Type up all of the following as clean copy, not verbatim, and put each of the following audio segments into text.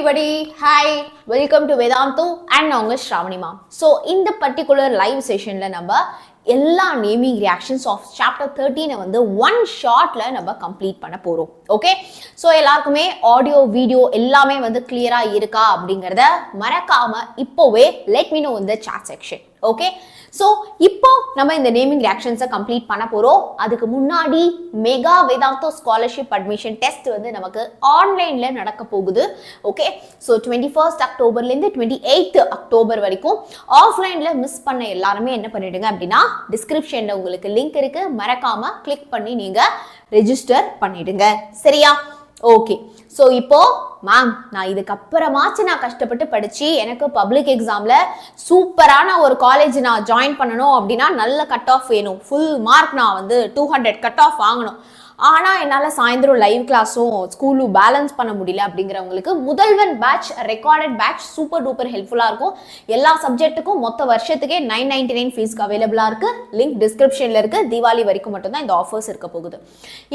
everybody, hi, welcome to Vedantu and நான் உங்க Shravanee ma'am. So இந்த particular live sessionல நம்ம எல்லா நேமிங் ரியாக்ஷன்ஸ் ஆஃப் சாப்டர் 13 வந்து ஒன் ஷார்ட்ல நம்ம கம்ப்ளீட் பண்ண போறோம். ஓகே, ஸோ எல்லாருக்குமே ஆடியோ வீடியோ எல்லாமே வந்து கிளியரா இருக்கா அப்படிங்கிறத மறக்காம இப்போவே let me know in the chat section. Okay, so இப்போ நம்ம இந்த நேமிங் ரியாக்ஷன்ஸை கம்ப்ளீட் பண்ண போறோம். அதுக்கு முன்னாடி mega Vedantu scholarship admission test வந்து நமக்கு ஆன்லைன்ல நடக்க போகுது. ஓகே, ஸோ 21 அக்டோபர்லேருந்து 28 அக்டோபர் வரைக்கும் ஆஃப்லைன்ல மிஸ் பண்ண எல்லாருமே என்ன பண்ணிடுங்க அப்படின்னா டிஸ்கிரிப்ஷன்ல உங்களுக்கு லிங்க் இருக்கு, மறக்காம கிளிக் பண்ணி நீங்க ரெஜிஸ்டர் பண்ணிடுங்க. சரியா? ஓகே, ஸோ இப்போ மேம் நான் இதுக்கப்புறமாச்சு நான் கஷ்டப்பட்டு படிச்சு எனக்கு பப்ளிக் எக்ஸாம்ல சூப்பரான ஒரு காலேஜ் நான் ஜாயின் பண்ணணும் அப்படின்னா நல்ல கட் ஆஃப் வேணும், ஃபுல் மார்க் நான் வந்து 200 கட் ஆஃப் வாங்கணும், ஆனால் என்னால் சாயந்தரம் லைவ் கிளாஸும் ஸ்கூலும் பேலன்ஸ் பண்ண முடியல அப்படிங்கிறவங்களுக்கு Mudhalvan batch recorded batch super duper ஹெல்ப்ஃபுல்லாக இருக்கும். எல்லா சப்ஜெக்ட்டுக்கும் மொத்த வருஷத்துக்கே 999 ஃபீஸ்க்கு அவைலபிளாக இருக்குது. லிங்க் டிஸ்கிரிப்ஷனில் இருக்குது. தீபாவளி வரைக்கும் மட்டும்தான் இந்த ஆஃபர்ஸ் இருக்க போகுது.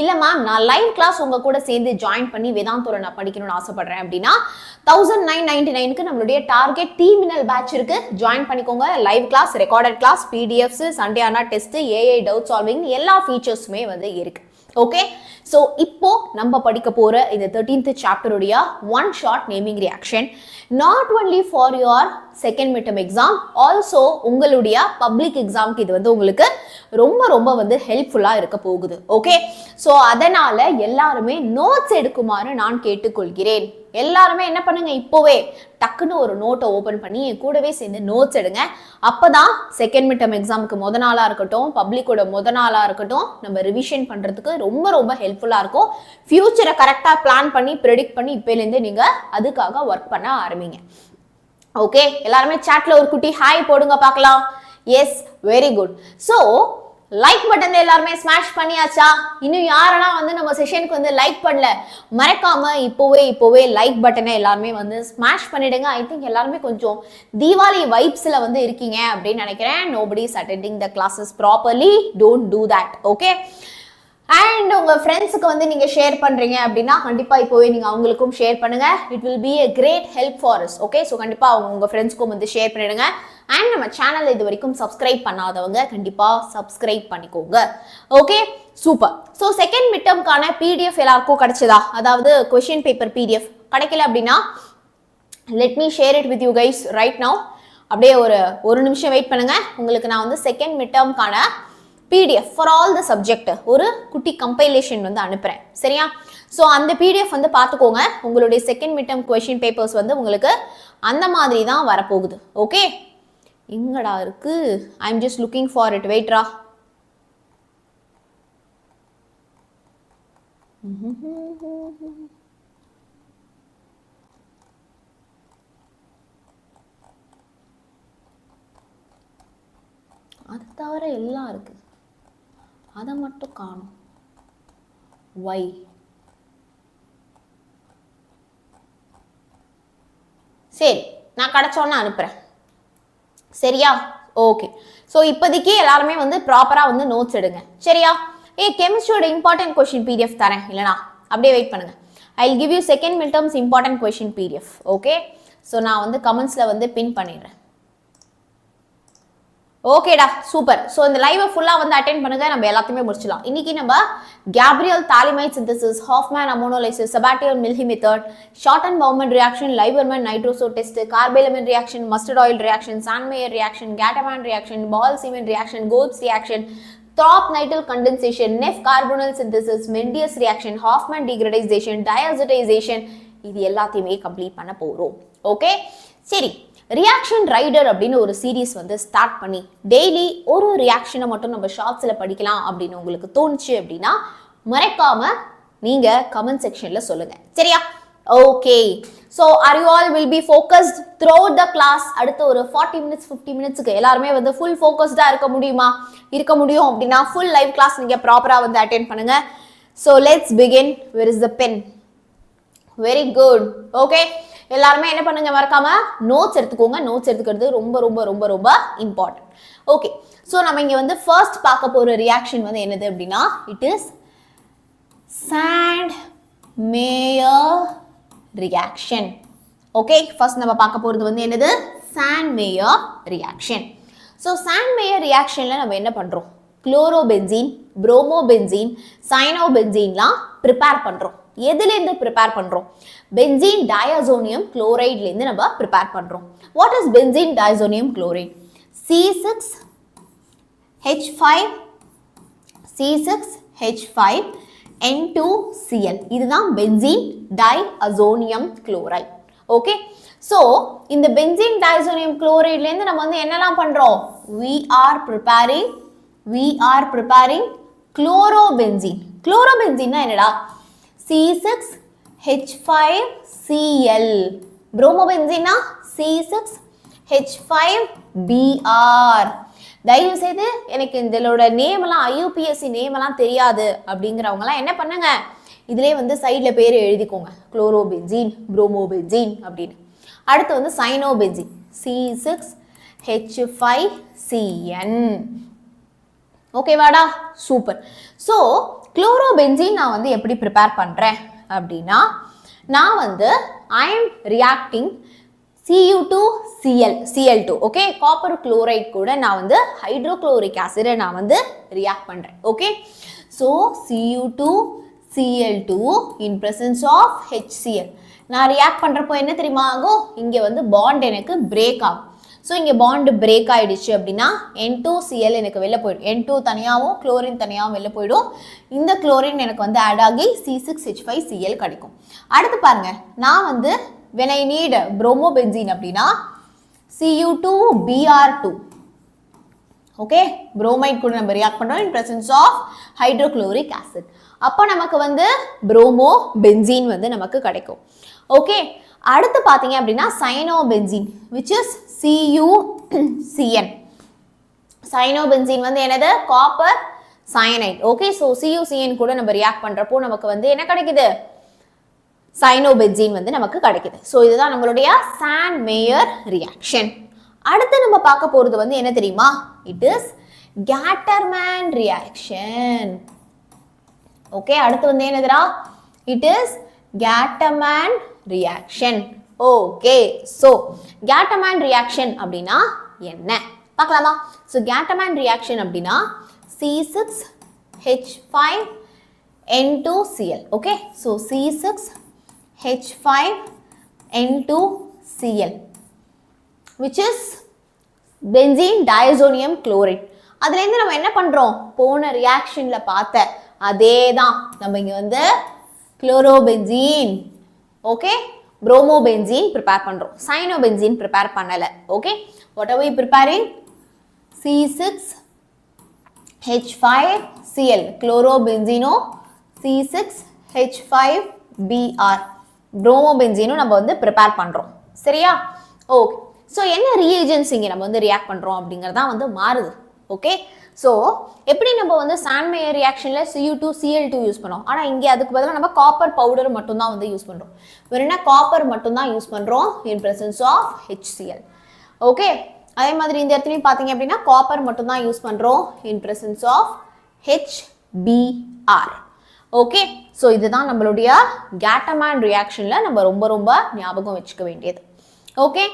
இல்லை மேம் நான் லைவ் கிளாஸ் உங்கள் கூட சேர்ந்து ஜாயின் பண்ணி வேதாந்தோட நான் படிக்கணும்னு ஆசைப்படுறேன் அப்படின்னா 1999க்கு நம்மளுடைய டார்கெட் டீமினல் பேட்ச் இருக்குது, ஜாயின் பண்ணிக்கோங்க. Live class, recorded class, PDFs, Sunday ஆனா டெஸ்ட், ஏஐ டவுட் சால்விங் எல்லா ஃபீச்சர்ஸுமே வந்து இருக்கு. ஓகே, ஸோ இப்போ நம்ம படிக்க போற இந்த 13th சாப்டருடைய one shot naming reaction not only for your second midterm exam, also உங்களுடைய பப்ளிக் எக்ஸாம்க்கு இது வந்து உங்களுக்கு ரொம்ப ரொம்ப வந்து ஹெல்ப்ஃபுல்லாக இருக்க போகுது. ஓகே, ஸோ அதனால எல்லாருமே நோட்ஸ் எடுக்குமாறு நான் கேட்டுக்கொள்கிறேன். எல்லாருமே என்ன பண்ணுங்க, இப்போவே டக்குன்னு ஒரு நோட்டை ஓப்பன் பண்ணி என் கூடவே சேர்ந்து நோட்ஸ் எடுங்க. அப்போதான் செகண்ட் மிட்டம் எக்ஸாமுக்கு முத நாளாக இருக்கட்டும், பப்ளிக்கோட முத நாளாக இருக்கட்டும், நம்ம ரிவிஷன் பண்ணுறதுக்கு ரொம்ப ரொம்ப ஹெல்ப்ஃபுல்லாக இருக்கும். ஃபியூச்சரை கரெக்டாக பிளான் பண்ணி ப்ரெடிக்ட் பண்ணி இப்போலேருந்து நீங்கள் அதுக்காக ஒர்க் பண்ண ஆரம்பிங்க. ஓகே, எல்லாருமே சாட்ல ஒரு குட்டி ஹாய் போடுங்க பார்க்கலாம். Yes, very good. So like button எல்லாருமே ஸ்மாஷ் பண்ணியாச்சா? இன்னும் யாரெல்லாம் வந்து நம்ம செஷனுக்கு வந்து லைக் பண்ணல, மறக்காம இப்போவே லைக் பட்டனை எல்லாருமே வந்து ஸ்மாஷ் பண்ணிடுங்க. ஐ திங்க் எல்லாருமே கொஞ்சம் தீபாவளி வைப்ஸ்ல வந்து இருக்கீங்க அப்படின்னு நினைக்கிறேன். Nobody is attending the classes properly, don't do that. Okay, and உங்க ஃப்ரெண்ட்ஸுக்கு வந்து நீங்க ஷேர் பண்றீங்க அப்படின்னா கண்டிப்பா இப்போவே நீங்க அவங்களுக்கும் ஷேர் பண்ணுங்க. It will be a great help for us. Okay, so கண்டிப்பா உங்க ஃப்ரெண்ட்ஸ்க்கும் வந்து ஷேர் பண்ணிடுங்க. அண்ட் நம்ம சேனல் இது வரைக்கும் சப்ஸ்கிரைப் பண்ணாதவங்க கண்டிப்பா சப்ஸ்கிரைப் பண்ணிக்கோங்க. Okay, super. ஸோ செகண்ட் மிட்டம்கான பிடிஎஃப் எல்லாருக்கும் கிடைச்சதா? அதாவது கொஸ்டின் பேப்பர் பிடிஎஃப் கிடைக்கல அப்படின்னா let me share it with you guys right now. அப்படியே ஒரு நிமிஷம் வெயிட் பண்ணுங்க. உங்களுக்கு நான் வந்து செகண்ட் மிட்டம்கான PDF for all the subject ஒரு குட்டி கம்பைலேஷன் வந்து அனுப்புகிறேன். சரியா? ஸோ அந்த பிடிஎஃப் வந்து பார்த்துக்கோங்க. உங்களுடைய செகண்ட் மிட்டம் கொஸ்டின் பேப்பர்ஸ் வந்து உங்களுக்கு அந்த மாதிரி தான் வரப்போகுது. ஓகே, எங்கடா இருக்கு? I am just looking for it. வெயிட்ரா. அது தவிர எல்லாம் இருக்கு, அதை மட்டும் காணும். வை? சரி, நான் கிடைச்சோன்னு அனுப்புறேன். சரியா? ஓகே, ஸோ இப்போதைக்கு எல்லாருமே வந்து ப்ராப்பராக வந்து நோட்ஸ் எடுங்க. சரியா? கெமிஸ்ட்ரியோட இம்பார்ட்டன்ட் கொஸ்டின் பிடிஎஃப் தரேன், இல்லைனா அப்படியே வெயிட் பண்ணுங்க. I will give you second mid terms important question PDF. Okay, so நான் வந்து கமெண்ட்ஸில் வந்து பின் பண்ணிடுறேன். ஓகேடா, சூப்பர். ஸோ இந்த லைவை ஃபுல்லாக வந்து அட்டென்ட் பண்ணுங்க, நம்ம எல்லாத்தையுமே முடிச்சிடலாம். இன்னைக்கு நம்ம Gabriel phthalimide synthesis, Hofmann ammonolysis, Sebastian மில்ஹி method, Schotten Baumann reaction, Liebermann nitroso test, carbylamine reaction, mustard oil reaction, Sandmeyer reaction, Gattermann reaction, Balz Schiemann reaction, Cope's reaction, Thorpe nitrile condensation, Nef carbonyl synthesis, Mendius reaction, Hofmann degradation, diazotisation, இது எல்லாத்தையுமே complete பண்ண போகிறோம். Okay, சரி. Reaction rider அப்படின்னு ஒரு series வந்து start பண்ணி daily ஒரு ரியாக்ஷனை மட்டும் நம்ம ஷார்ட்ஸில் படிக்கலாம் அப்படின்னு உங்களுக்கு தோணுச்சு அப்படின்னா மறக்காம நீங்க கமெண்ட் செக்ஷன்ல சொல்லுங்க. சரியா? Okay, so are you all will be focused through the class. அடுத்த ஒரு 40 மினிட்ஸ் 50 மினிட்ஸ்க்கு எல்லாருமே வந்து ஃபுல் ஃபோக்கஸ்டாக இருக்க முடியுமா? இருக்க முடியும் அப்படின்னா ஃபுல் லைவ் கிளாஸ் நீங்கள் ப்ராப்பராக வந்து அட்டென்ட் பண்ணுங்க. So let's begin. Where is the pen? Very good. Okay, எல்லாருமே என்ன பண்ணுங்க, மறக்காம நோட்ஸ் எடுத்துக்கோங்க. நோட்ஸ் எடுத்துக்கிறது ரொம்ப ரொம்ப ரொம்ப ரொம்ப இம்பார்ட்டன்ட். ஓகே, ஸோ நம்ம இங்கே வந்து ஃபர்ஸ்ட் பார்க்க போகிற ரியாக்ஷன் வந்து என்னது அப்படின்னா it is Sandmeyer reaction. Okay, first நம்ம பார்க்க போகிறது வந்து என்னது, சாண்ட்மேயர் ரியாக்ஷன். ஸோ சாண்ட்மேயர் ரியாக்ஷனில் நம்ம என்ன பண்ணுறோம், குளோரோபென்சீன், புரோமோபென்சீன், சயனோபென்சீன்லாம் ப்ரிப்பேர் பண்ணுறோம். எதுலேருந்து ப்ரிப்பேர் பண்ணுறோம், பென்சீன் டயசோனியம் குளோரைட்லேருந்து நம்ம ப்ரிப்பேர் பண்ணுறோம். What is benzene diazonium chloride? C6H5N2Cl, இதுதான் பென்சீன் டைஅசோனியம் குளோரைட். ஓகே, ஸோ இந்த பென்சீன் டைஅசோனியம் குளோரைட்லேருந்து நம்ம வந்து என்னெல்லாம் பண்ணுறோம், we are preparing குளோரோபென்சீன். குளோரோபென்சீன்னா என்னடா, C6H5Cl, புரோமோபென்சீனா C6H5Br. தயவு செய்து எனக்கு இதோட நேமெல்லாம் IUPAC நேமெல்லாம் தெரியாது அப்படிங்கிறவங்கலாம் என்ன பண்ணுங்க, இதிலே வந்து சைடில் பேர் எழுதிக்கோங்க, குளோரோபென்சீன், புரோமோபென்சீன் அப்படின்னு. அடுத்து வந்து சைனோபென்சீன் C6H5Cn. ஓகேவாடா, சூப்பர். ஸோ குளோரோபென்சீன் நான் வந்து எப்படி ப்ரிப்பேர் பண்ணுறேன் அப்படின்னா, நான் வந்து I am reacting Cu2Cl2, okay, copper chloride கூட நான் வந்து ஹைட்ரோக்ளோரிக் ஆசிடை நான் வந்து ரியாக்ட் பண்ணுறேன். Okay, so Cu2Cl2 in presence of HCl நான் ரியாக்ட் பண்ணுறப்போ என்ன தெரியுமா ஆகும், இங்கே வந்து பாண்ட் எனக்கு பிரேக் ஆகும். ஸோ இங்கே பாண்டு பிரேக் ஆகிடுச்சு அப்படின்னா N2Cl எனக்கு வெளில போயிடும், N2 தனியாகவும் குளோரின் தனியாகவும் வெளில போயிடும். இந்த குளோரின் எனக்கு வந்து ஆட் ஆகி C6H5Cl கிடைக்கும். அடுத்து பாருங்க, நான் வந்து when I need bromobenzene அப்படின்னா Cu2Br2. ஓகே, புரோமைட் கூட நம்ம ரியாக்ட் பண்ணுறோம் in presence of hydrochloric acid. அப்போ நமக்கு வந்து புரோமோபென்சீன் வந்து நமக்கு கிடைக்கும். ஓகே, அடுத்து பார்த்தீங்க அப்படின்னா சயனோபென்சீன் which is CuCN. சயனோபென்சீன் வந்து என்னது, copper cyanide. Okay, so CuCN கூட நம்ம ரியாக்ட் பண்ணுறப்போ நமக்கு வந்து என்ன கிடைக்குது, சயனோபென்சீன் வந்து நமக்கு கிடைக்குது. ஸோ இதுதான் நம்மளுடைய சாண்ட்மேயர் ரியாக்ஷன். அடுத்து நம்ம பார்க்க போகிறது வந்து என்ன தெரியுமா, it is Gattermann reaction. Okay, அடுத்து வந்து என்னதுடா, it is Gattermann reaction. Okay, so Gattermann reaction அப்படின்னா என்ன பார்க்கலாமா. ஸோ கேட்டர்மேன் ரியாக்ஷன் அப்படின்னா C6H5N2Cl. Okay, so C6H5N2Cl which is benzene diazonium chloride. அதுலேருந்து நம்ம என்ன பண்ணுறோம், போன ரியாக்ஷனில் பார்த்த அதே தான் நம்ம இங்கே வந்து குளோரோபென்சீன், ஓகே, புரோமோபென்சீன் ப்ரிப்பேர் பண்ணுறோம், சயனோபென்சீன் ப்ரிப்பேர் பண்ணலை. Okay, what are we preparing, C6H5Cl குளோரோபென்சீனோ, C6H5Br புரோமோபென்சீனும் நம்ம வந்து ப்ரிப்பேர் பண்ணுறோம். சரியா, ஓகே. ஸோ என்ன ரீஏஜென்ட்ஸ் இங்கே நம்ம வந்து ரியாக்ட் பண்ணுறோம் அப்படிங்கிறதான் வந்து மாறுது. ஓகே, ஸோ எப்படி நம்ம வந்து சாண்ட்மேயர் ரியாக்ஷனில் Cu2Cl2 யூஸ் பண்ணோம், ஆனால் இங்கே அதுக்கு பதிலாக நம்ம காப்பர் பவுடர் மட்டும்தான் வந்து யூஸ் பண்ணுறோம். வேறுனா காப்பர் மட்டும்தான் யூஸ் பண்ணுறோம் in presence of HCl. Okay, அதே மாதிரி இந்த இடத்துலையும் பார்த்தீங்க அப்படின்னா காப்பர் மட்டும்தான் யூஸ் பண்ணுறோம் in presence of HBr. Okay, so இதுதான் நம்மளுடைய கேட்டர்மேன் ரியாக்ஷனில் நம்ம ரொம்ப ரொம்ப ஞாபகம் வச்சுக்க வேண்டியது. ஓகே,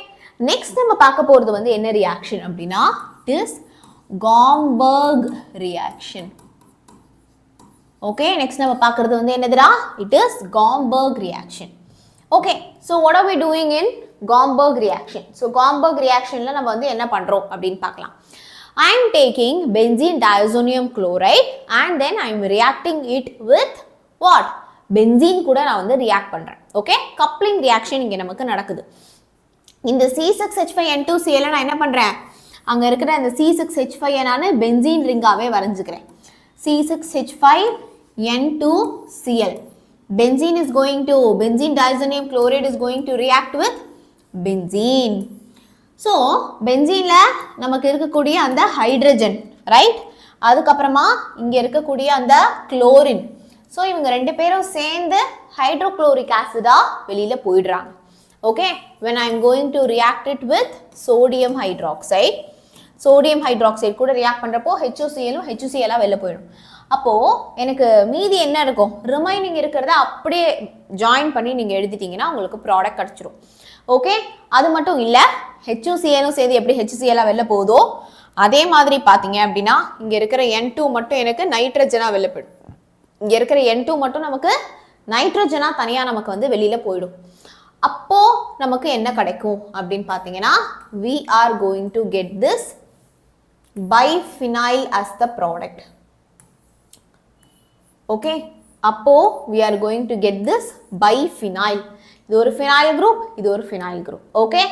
நெக்ஸ்ட் நம்ம பார்க்க போகிறது வந்து என்ன ரியாக்ஷன் அப்படின்னா, it is Gomberg reaction. Okay, next நம்ம பார்க்குறது வந்து என்னதுடா, it is Gomberg reaction. Okay, so what are we doing in Gomberg reaction. So Gomberg ரியாக்ஷனில் நம்ம வந்து என்ன பண்ணுறோம் அப்படின்னு பார்க்கலாம். I am taking benzene diazonium chloride and then I am reacting it with what? Benzene கூட நான் வந்து ரியாக்ட் பண்ணுறேன். ஓகே, கப்ளிங் ரியாக்ஷன் இங்கே நமக்கு நடக்குது. இந்த C6H5N2Cl நான் என்ன பண்ணுறேன், அங்கே இருக்கிற அந்த C6H5 நான் benzene ரிங்காகவே வரைஞ்சிக்கிறேன். C6H5N2Cl. Benzene is going to, benzene diazonium chloride is going to react with benzene. So பென்சீனில் நமக்கு இருக்கக்கூடிய அந்த ஹைட்ரஜன், ரைட், அதுக்கப்புறமா இங்கே இருக்கக்கூடிய அந்த குளோரின். ஸோ இவங்க ரெண்டு பேரும் சேர்ந்து ஹைட்ரோக்ளோரிக் ஆசிடாக வெளியில் போயிடுறாங்க. Okay, when I am going to react it with sodium hydroxide, sodium hydroxide கூட ரியாக்ட் பண்ணுறப்போ HOCl HCl வெளில போயிடும். அப்போது எனக்கு மீதி என்ன இருக்கும், ரிமைனிங் இருக்கிறத அப்படியே ஜாயின் பண்ணி நீங்கள் எழுதிட்டீங்கன்னா உங்களுக்கு ப்ராடக்ட் கிடச்சிரும். ஓகே, அது மட்டும் இல்லை, HClலும் சேர்த்து எப்படி HClஆ வெளில போகுதோ அதே மாதிரி பார்த்தீங்க அப்படின்னா இங்கே இருக்கிற N2 மட்டும் எனக்கு நைட்ரஜனாக வெளில போயிடும். இங்கே இருக்கிற N2 மட்டும் நமக்கு நைட்ரஜனாக தனியாக நமக்கு வந்து வெளியில் போயிடும். அப்போ நமக்கு என்ன கிடைக்கும் அப்படின்னு பார்த்தீங்கன்னா we are going to get this biphenyl as the product. Okay, அப்போ we are going to get this biphenyl. இது ஒரு phenyl group, இது ஒரு phenyl group. Okay,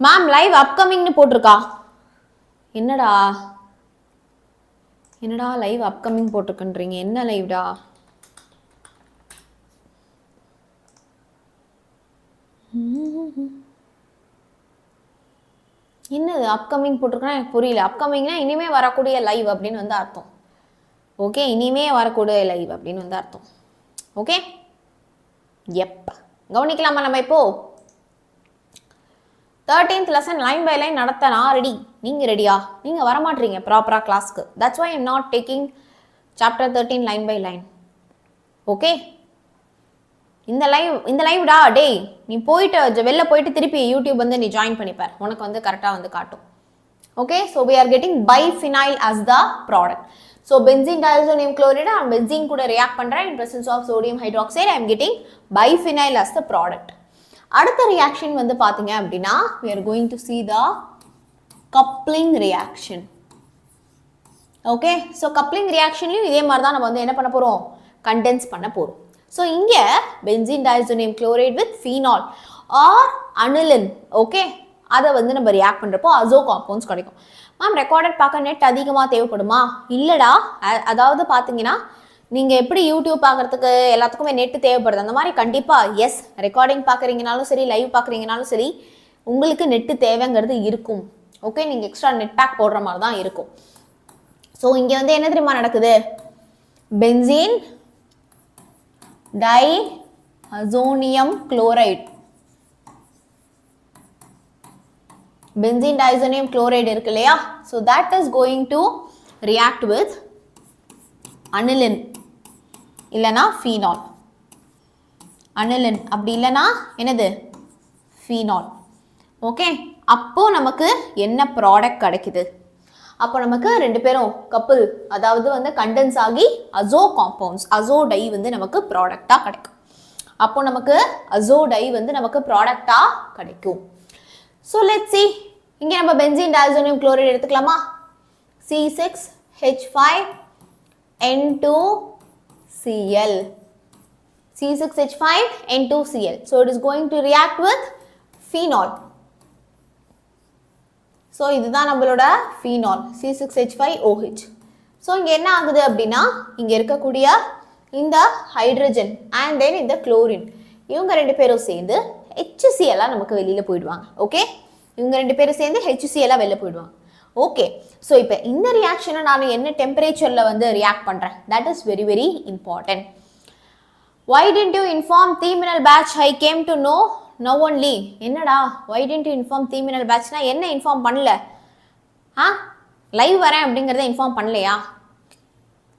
ma'am live upcoming னு போட்டிருக்கா. என்னடா live upcoming போட்டிருக்கன்றீங்க, என்ன லைவ்டா? என்னது அப்கமிங் போட்டிருக்கா எனக்கு புரியல. அப்கமிங்னா இனிமே வரக்கூடிய லைவ் அப்படின்னு வந்து அர்த்தம். ஓகே, இனிமே வரக்கூடிய லைவ் அப்படின்னு வந்து அர்த்தம். ஓகே, எப் கவனிக்கலாமா நம்ம இப்போ 13th lesson line by line நடத்த நான் ரெடி. நீங்கள் ரெடியா? நீங்கள் வரமாட்டீங்க ப்ராப்பராக கிளாஸ்க்கு. That's why I'm not taking chapter 13 line by line. Okay, இந்த லைவ்டா டேய், நீ போயிட்டு வெளில போயிட்டு திருப்பி யூடியூப் வந்து நீ ஜாயின் பண்ணிப்பார், உனக்கு வந்து கரெக்டாக வந்து காட்டும். Okay, so we are getting biphenyl as the product. So benzene diazonium chloride and benzene கூட ரியாக்ட் பண்ணுறேன் in presence of sodium hydroxide. I am getting biphenyl as the product. அடுத்த ரியாக்ஷன் வந்து பார்த்தீங்க அப்படின்னா we are going to see the coupling reaction. Okay, so coupling ரியாக்ஷன்லையும் இதே மாதிரி தான் நம்ம வந்து என்ன பண்ண போகிறோம், கண்டென்ஸ் பண்ண போகிறோம். So, இங்கே benzene diazonium chloride with phenol or aniline, okay, அதை வந்து நம்ம ரியாக்ட் பண்ணுறப்போ அசோ காம்பவுண்ட்ஸ் கிடைக்கும். மேம் ரெக்கார்டட் பார்க்க நெட் அதிகமாக தேவைப்படுமா? இல்லைடா, அதாவது பார்த்தீங்கன்னா நீங்கள் எப்படி யூடியூப் பார்க்குறதுக்கு எல்லாத்துக்குமே நெட்டு தேவைப்படுது அந்த மாதிரி கண்டிப்பாக எஸ், ரெக்கார்டிங் பார்க்குறீங்கனாலும் சரி, லைவ் பார்க்குறீங்கனாலும் சரி, உங்களுக்கு நெட்டு தேவைங்கிறது இருக்கும். ஓகே, நீங்கள் எக்ஸ்ட்ரா நெட் பேக் போடுற மாதிரி தான் இருக்கும். ஸோ இங்கே வந்து என்ன தெரியுமா நடக்குது, benzene diazonium chloride, benzene diazonium chloride இருக்கு இல்லையா, so that is going to react with aniline இல்லனா phenol. aniline அப்படி இல்லனா என்னது phenol. ஓகே, அப்போ நமக்கு என்ன ப்ராடக்ட் கிடைக்குது, அப்போ நமக்கு ரெண்டு பேரும் கப்புள், அதாவது வந்து கண்டென்ஸ் ஆகி அசோ காம்பவுண்ட்ஸ், அசோ டை வந்து நமக்கு ப்ராடக்டாக கிடைக்கும். அப்போ நமக்கு அசோ டை வந்து நமக்கு ப்ராடக்டாக கிடைக்கும். ஸோ லெட்ஸ் see, இங்கே நம்ம பென்சீன் டயசோனியம் குளோரைடு எடுத்துக்கலாமா, C6H5N2Cl, C6H5N2Cl. So it is going to react with phenol. So இதுதான் நம்மளோட ஃபீனால் C6H5OH. ஸோ இங்கே என்ன ஆகுது அப்படின்னா இங்கே இருக்கக்கூடிய இந்த ஹைட்ரஜன் அண்ட் தென் இந்த குளோரின், இவங்க ரெண்டு பேரும் சேர்ந்து HCl நமக்கு வெளியில் போயிடுவாங்க. ஓகே, இவங்க ரெண்டு பேரும் சேர்ந்து HCl வெளில போயிடுவாங்க. ஓகே, ஸோ இப்போ இந்த ரியாக்ஷனை நான் என்ன டெம்பரேச்சரில் வந்து ரியாக்ட் பண்ணுறேன், that is very very important. Why didn't you inform terminal batch? I came to know now only. என்னடா why didn't you inform terminal batchனா என்ன இன்ஃபார்ம் பண்ணல, லைவ் வரேன் அப்படிங்கிறத இன்ஃபார்ம் பண்ணலையா?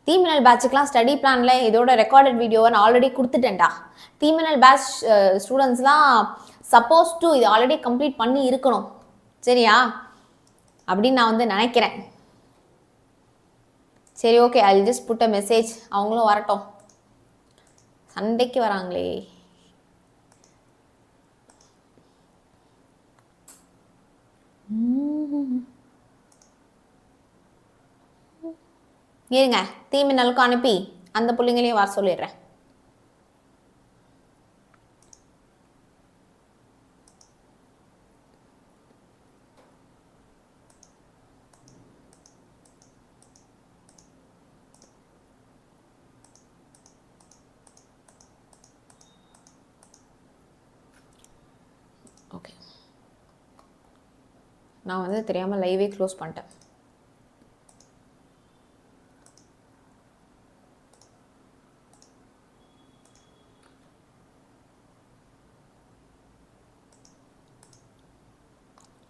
terminal batchக்குலாம் ஸ்டடி பிளான்ல இதோட ரெக்கார்டட் வீடியோவை நான் ஆல்ரெடி கொடுத்துட்டேன்டா. terminal batch ஸ்டூடெண்ட்ஸ்லாம் சப்போஸ் டு இது ஆல்ரெடி கம்ப்ளீட் பண்ணி இருக்கணும், சரியா அப்படின்னு நான் வந்து நினைக்கிறேன். சரி, okay, I'll just put a message. அவங்களும் வரட்டும், சண்டைக்கு வராங்களே. இருங்க, தீமினலுக்கு அனுப்பி அந்த பிள்ளைங்களையும் வர சொல்லிடுறேன். ஓகே, நான் வந்து தெரியாமல் லைவே க்ளோஸ் பண்ணிட்டேன்.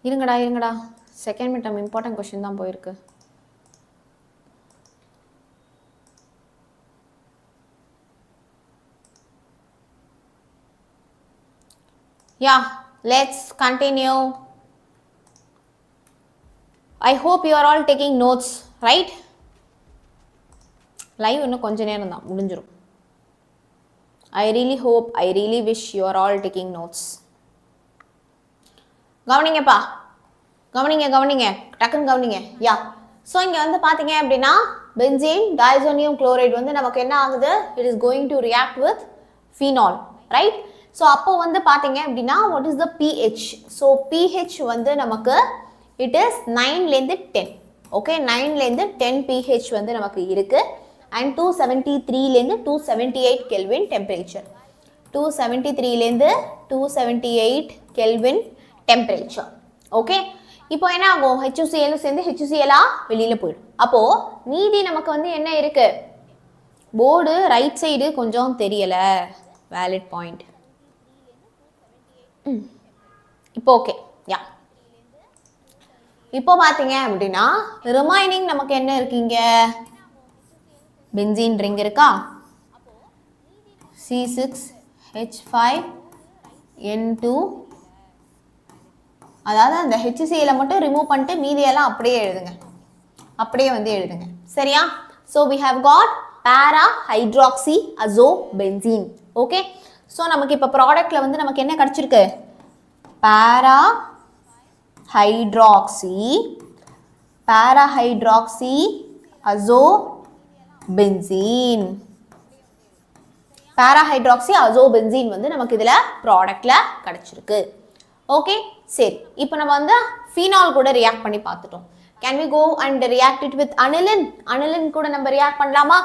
இருங்கடா, செகண்ட் மிட் இம்பார்ட்டன்ட் கொஸ்டின் தான் போயிருக்கு. Yeah, let's continue. I hope you are all taking notes, right? Live இன்னும் கொஞ்ச நேரம் தான் முடிஞ்சிரும். I really wish you are all taking notes. கவனிங்கப்பா, கவனிங்க டக்குன்னு கவனிங்க. யா, ஸோ இங்கே வந்து பார்த்தீங்க அப்படின்னா பென்சீன் டைசோனியம் குளோரைடு வந்து நமக்கு என்ன ஆகுது, it is going to react with phenol, right? So அப்போ வந்து பார்த்தீங்க அப்படின்னா what is the pH? So pH வந்து நமக்கு இட் இஸ் 9லேருந்து 10, ஓகே, 9லேருந்து 10 pH வந்து நமக்கு இருக்கு. அண்ட் 273லேருந்து 278 கெல்வின் டெம்பரேச்சர், 273லேருந்து 278 கெல்வின் டெம்பரேச்சர், ஓகே. இப்போ என்ன ஆகும், HCl சேர்ந்து HCl வெளியில் போயிடும். அப்போது மீதி நமக்கு வந்து என்ன இருக்கு, போர்டு ரைட் சைடு கொஞ்சம் தெரியலை, வேலிட் பாயிண்ட். இப்போ ஓகே, யா. இப்போ பார்த்தீங்க அப்படின்னா ரிமைனிங் நமக்கு என்ன இருக்கீங்க, பென்சீன் ரிங் இருக்கா, C6H5N2, அதாவது அந்த HCl மட்டும் ரிமூவ் பண்ணிட்டு மீதியெல்லாம் அப்படியே எழுதுங்க, அப்படியே வந்து எழுதுங்க, சரியா? So we have got para hydroxy azo benzene, okay. So நமக்கு இப்போ ப்ராடக்ட்ல வந்து நமக்கு என்ன கிடைச்சிருக்கு, para hydroxy azo benzene, para hydroxy azo benzene வந்து நமக்கு இதுல ப்ராடக்ட்ல கிடைச்சிருக்கு, ஓகே. சரி, இப்போ நம்ம வந்து ஃபீனால் கூட ரியாக்ட் பண்ணி பார்த்துட்டோம். Can we go and react it with aniline? Aniline கூட நம்ம ரியாக்ட் பண்ணலாமா?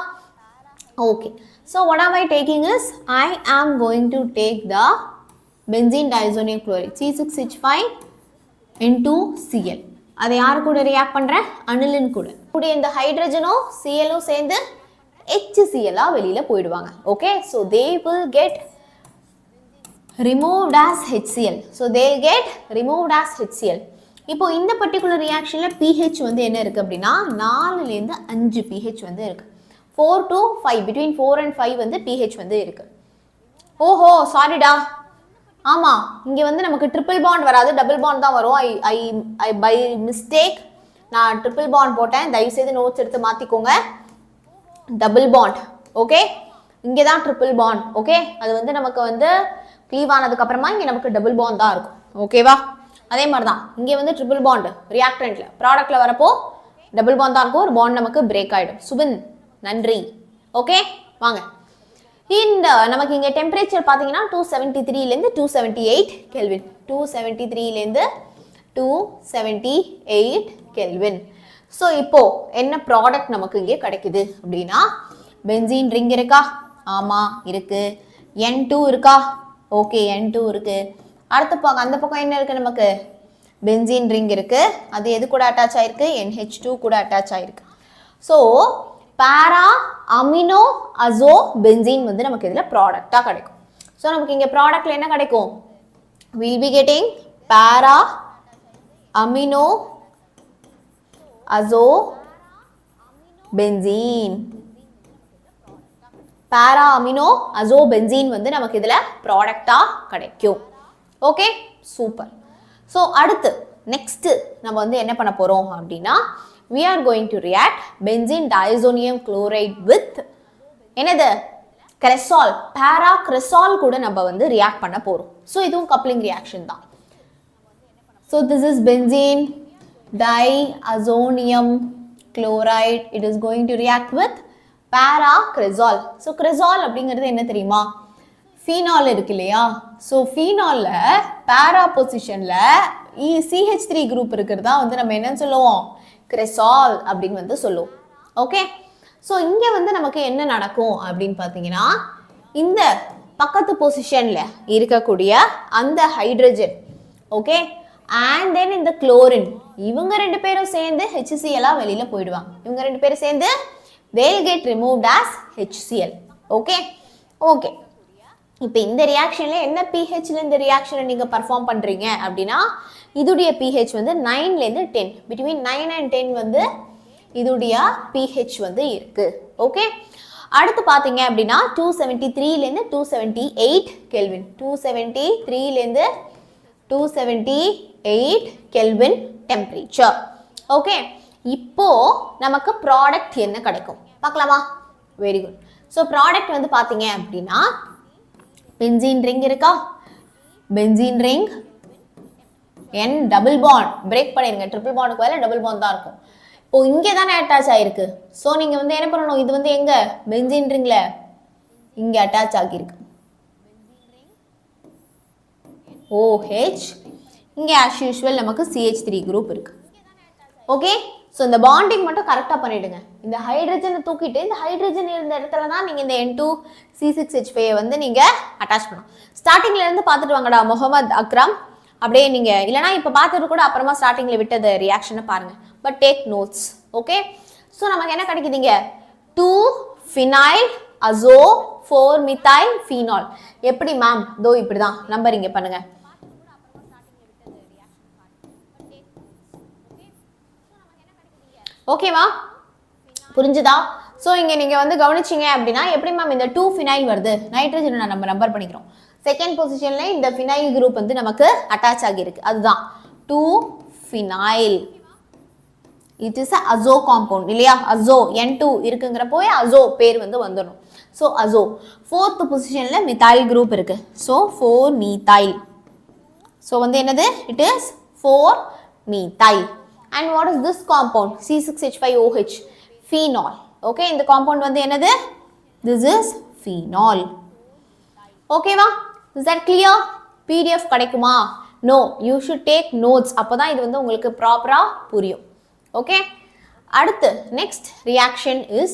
Okay. So what am I taking is, I am going to take the benzene diazonium chloride C6H5N2Cl. அதை யாரு கூட ரியாக்ட் பண்றேன், அனிலின் கூட. இந்த ஹைட்ரஜனும் Clம் சேர்ந்து HCl வெளியில போயிடுவாங்க, okay. So they will get removed as HCl. So they'll get removed as HCl. இப்போ இந்த பர்டிகுலர் ரியாக்ஷன்ல pH வந்து என்ன இருக்கு அப்படின்னா 4லேருந்து 5 pH வந்து இருக்கு. 4 to 5, between 4 and 5 வந்து pH வந்து இருக்கு. ஓஹோ, சாரிடா, ஆமா, இங்க வந்து நமக்கு ட்ரிபிள் பாண்ட் வராது, டபுள் பாண்ட் தான் வரும். ஐ பை மிஸ்டேக் நான் ட்ரிபிள் பாண்ட் போட்டேன், தயவு செய்து நோட்ஸ் எடுத்து மாத்திக்கோங்க. டபுள் பாண்ட், ஓகே, இங்கே தான் ட்ரிபிள் பாண்ட், ஓகே. அது வந்து நமக்கு வந்து க்ளீவ் ஆனதுக்கு அப்புறமா இங்கே நமக்கு டபுள் பாண்ட் தான் இருக்கும், ஓகேவா? அதே மாதிரி தான் இங்கே வந்து ட்ரிபிள் பாண்ட் ரியாக்டன்ட்ல ப்ராடக்ட்ல வரப்போ டபுள் பாண்ட் தான் இருக்கும், ஒரு பாண்ட் நமக்கு பிரேக் ஆகிடும். சுபின் நன்றி, ஓகே. வாங்க, இந்த நமக்கு இங்கே டெம்பரேச்சர் பார்த்தீங்கன்னா 273லேருந்து 278 கெல்வின், 273லேருந்து 278 கெல்வின். ஸோ இப்போ என்ன ப்ராடக்ட் நமக்கு இங்கே கிடைக்குது அப்படின்னா, பென்சீன் ரிங் இருக்கா, ஆமாம் இருக்கு. N2 இருக்கா, ஓகே, N2 இருக்கு. அடுத்த பக்கம் அந்த பக்கம் என்ன இருக்கு, நமக்கு பென்சீன் ரிங் இருக்கு, அது எது கூட அட்டாச் ஆயிருக்கு, NH2 கூட அட்டாச் ஆயிருக்கு. So para amino azo benzene வந்து நமக்கு இதுல ப்ராடக்டா கிடைக்கும். ஸோ நமக்கு இங்க ப்ராடக்ட்ல என்ன கிடைக்கும், we'll be getting para amino azo benzene. para amino azo benzene வந்து நமக்கு இதுல ப்ராடக்டா கிடைக்கும், ஓகே, சூப்பர். ஸோ அடுத்து நெக்ஸ்ட் நம்ம வந்து என்ன பண்ண போறோம் அப்படின்னா, we are going to react benzene diazonium chloride with என்னது, cresol, para cresol கூட நம்ம வந்து ரியாக்ட் பண்ண போறோம். ஸோ இதுவும் கப்ளிங் ரியாக்ஷன் தான். So this is benzene diazonium chloride, it is going to react with para cresol. So cresol அப்படிங்கிறது என்ன தெரியுமா, ஃபீனால் இருக்கு இல்லையா. ஸோ ஃபீனால்ல para பொசிஷன்ல CH3 குரூப் இருக்கிறதா வந்து நம்ம என்ன சொல்லுவோம், cresol அப்படின்னு வந்து சொல்லுவோம், ஓகே. ஸோ இங்கே வந்து நமக்கு என்ன நடக்கும் அப்படின்னு பார்த்தீங்கன்னா, இந்த பக்கத்து பொசிஷன்ல இருக்கக்கூடிய அந்த ஹைட்ரஜன், ஓகே, அண்ட் தென் இந்த குளோரின், இவங்க ரெண்டு பேரும் சேர்ந்து HCl வெளியில போயிடுவாங்க. இவங்க ரெண்டு பேரும் சேர்ந்து they'll get removed as HCl, okay. Okay, இப்போ இந்த ரியாக்ஷன்ல என்ன pHல இந்த ரியாக்ஷனை நீங்க பர்ஃபார்ம் பண்றீங்க அப்படின்னா, இதுடைய pH வந்து 9லேருந்து 10, between 9 and 10 வந்து இதுடைய pH வந்து இருக்கு, ஓகே. அடுத்து பாத்தீங்க அப்படின்னா 273லேருந்து 278 கெல்வின், 273லேருந்து 278 கெல்வின் டெம்பரேச்சர். ஓகே, இப்போ நமக்கு ப்ராடக்ட் என்ன கிடைக்கும் பார்க்கலாமா? Very good. ஸோ ப்ராடக்ட் வந்து பார்த்தீங்க அப்படின்னா பென்சீன் ரிங் இருக்கா, benzene ring N double bond break பண்ணிருங்க, ட்ரிபிள் பாண்டுக்கு பதிலா டபுள் பாண்ட் தான் இருக்கும். இப்போ இங்கே தானே அட்டாச் ஆயிருக்கு. ஸோ நீங்கள் வந்து என்ன பண்ணணும், இது வந்து எங்க பென்சீன் ரிங்ல இங்கே அட்டாச் ஆகியிருக்கு. OH இங்கே ஆஸ் யூஷுவல் நமக்கு CH3 குரூப் இருக்கு. ஓகே, ஸோ இந்த பாண்டிங் மட்டும் கரெக்டாக பண்ணிடுங்க. இந்த ஹைட்ரஜனை தூக்கிட்டு இந்த ஹைட்ரஜன் இருந்த இடத்துல தான் நீங்கள் இந்த N2C6H5 வந்து நீங்கள் அட்டாச் பண்ணணும். ஸ்டார்டிங்ல இருந்து பார்த்துட்டு வாங்கடா முகமது அக்ரம். அப்படியே நீங்கள் இல்லைனா இப்போ பார்த்துட்டு கூட அப்புறமா ஸ்டார்டிங்கில் விட்டது ரியாக்ஷனை பாருங்க. But take notes. Okay, so நமக்கு என்ன கிடைக்குதுங்க, 2-phenyl azo 4-methyl phenol. எப்படி மேம்? தோ இப்படி தான் நம்பரிங்க பண்ணுங்க. ஓகேவா, புரிஞ்சுதா? ஸோ இங்கே நீங்கள் வந்து கவனிச்சிங்க அப்படின்னா எப்படி மேம் இந்த 2-phenyl வருது, நைட்ரஜனை நம்ம நம்பர் பண்ணிக்கிறோம். செகண்ட் பொசிஷனில் இந்த ஃபினைல் குரூப் வந்து நமக்கு அட்டாச் ஆகியிருக்கு, அதுதான் 2-phenyl. இட் இஸ் அசோ காம்பவுண்ட் இல்லையா, அசோ N2 இருக்குங்கிறப்போ அசோ பேர் வந்து வந்துடும். ஸோ அசோ. ஃபோர்த் பொசிஷனில் மித்தைல் குரூப் இருக்கு, ஸோ 4-methyl. ஸோ வந்து என்னது, it is 4-methyl. And what is this compound? C6H5OH, phenol. Okay, இந்த compound வந்து என்னது? This is phenol. ஓகேவா? Is that clear? PDF கிடைக்குமா? No, you should take notes. அப்பதான் இது வந்து உங்களுக்கு ப்ராப்பரா புரியும். ஓகே, அடுத்து next reaction is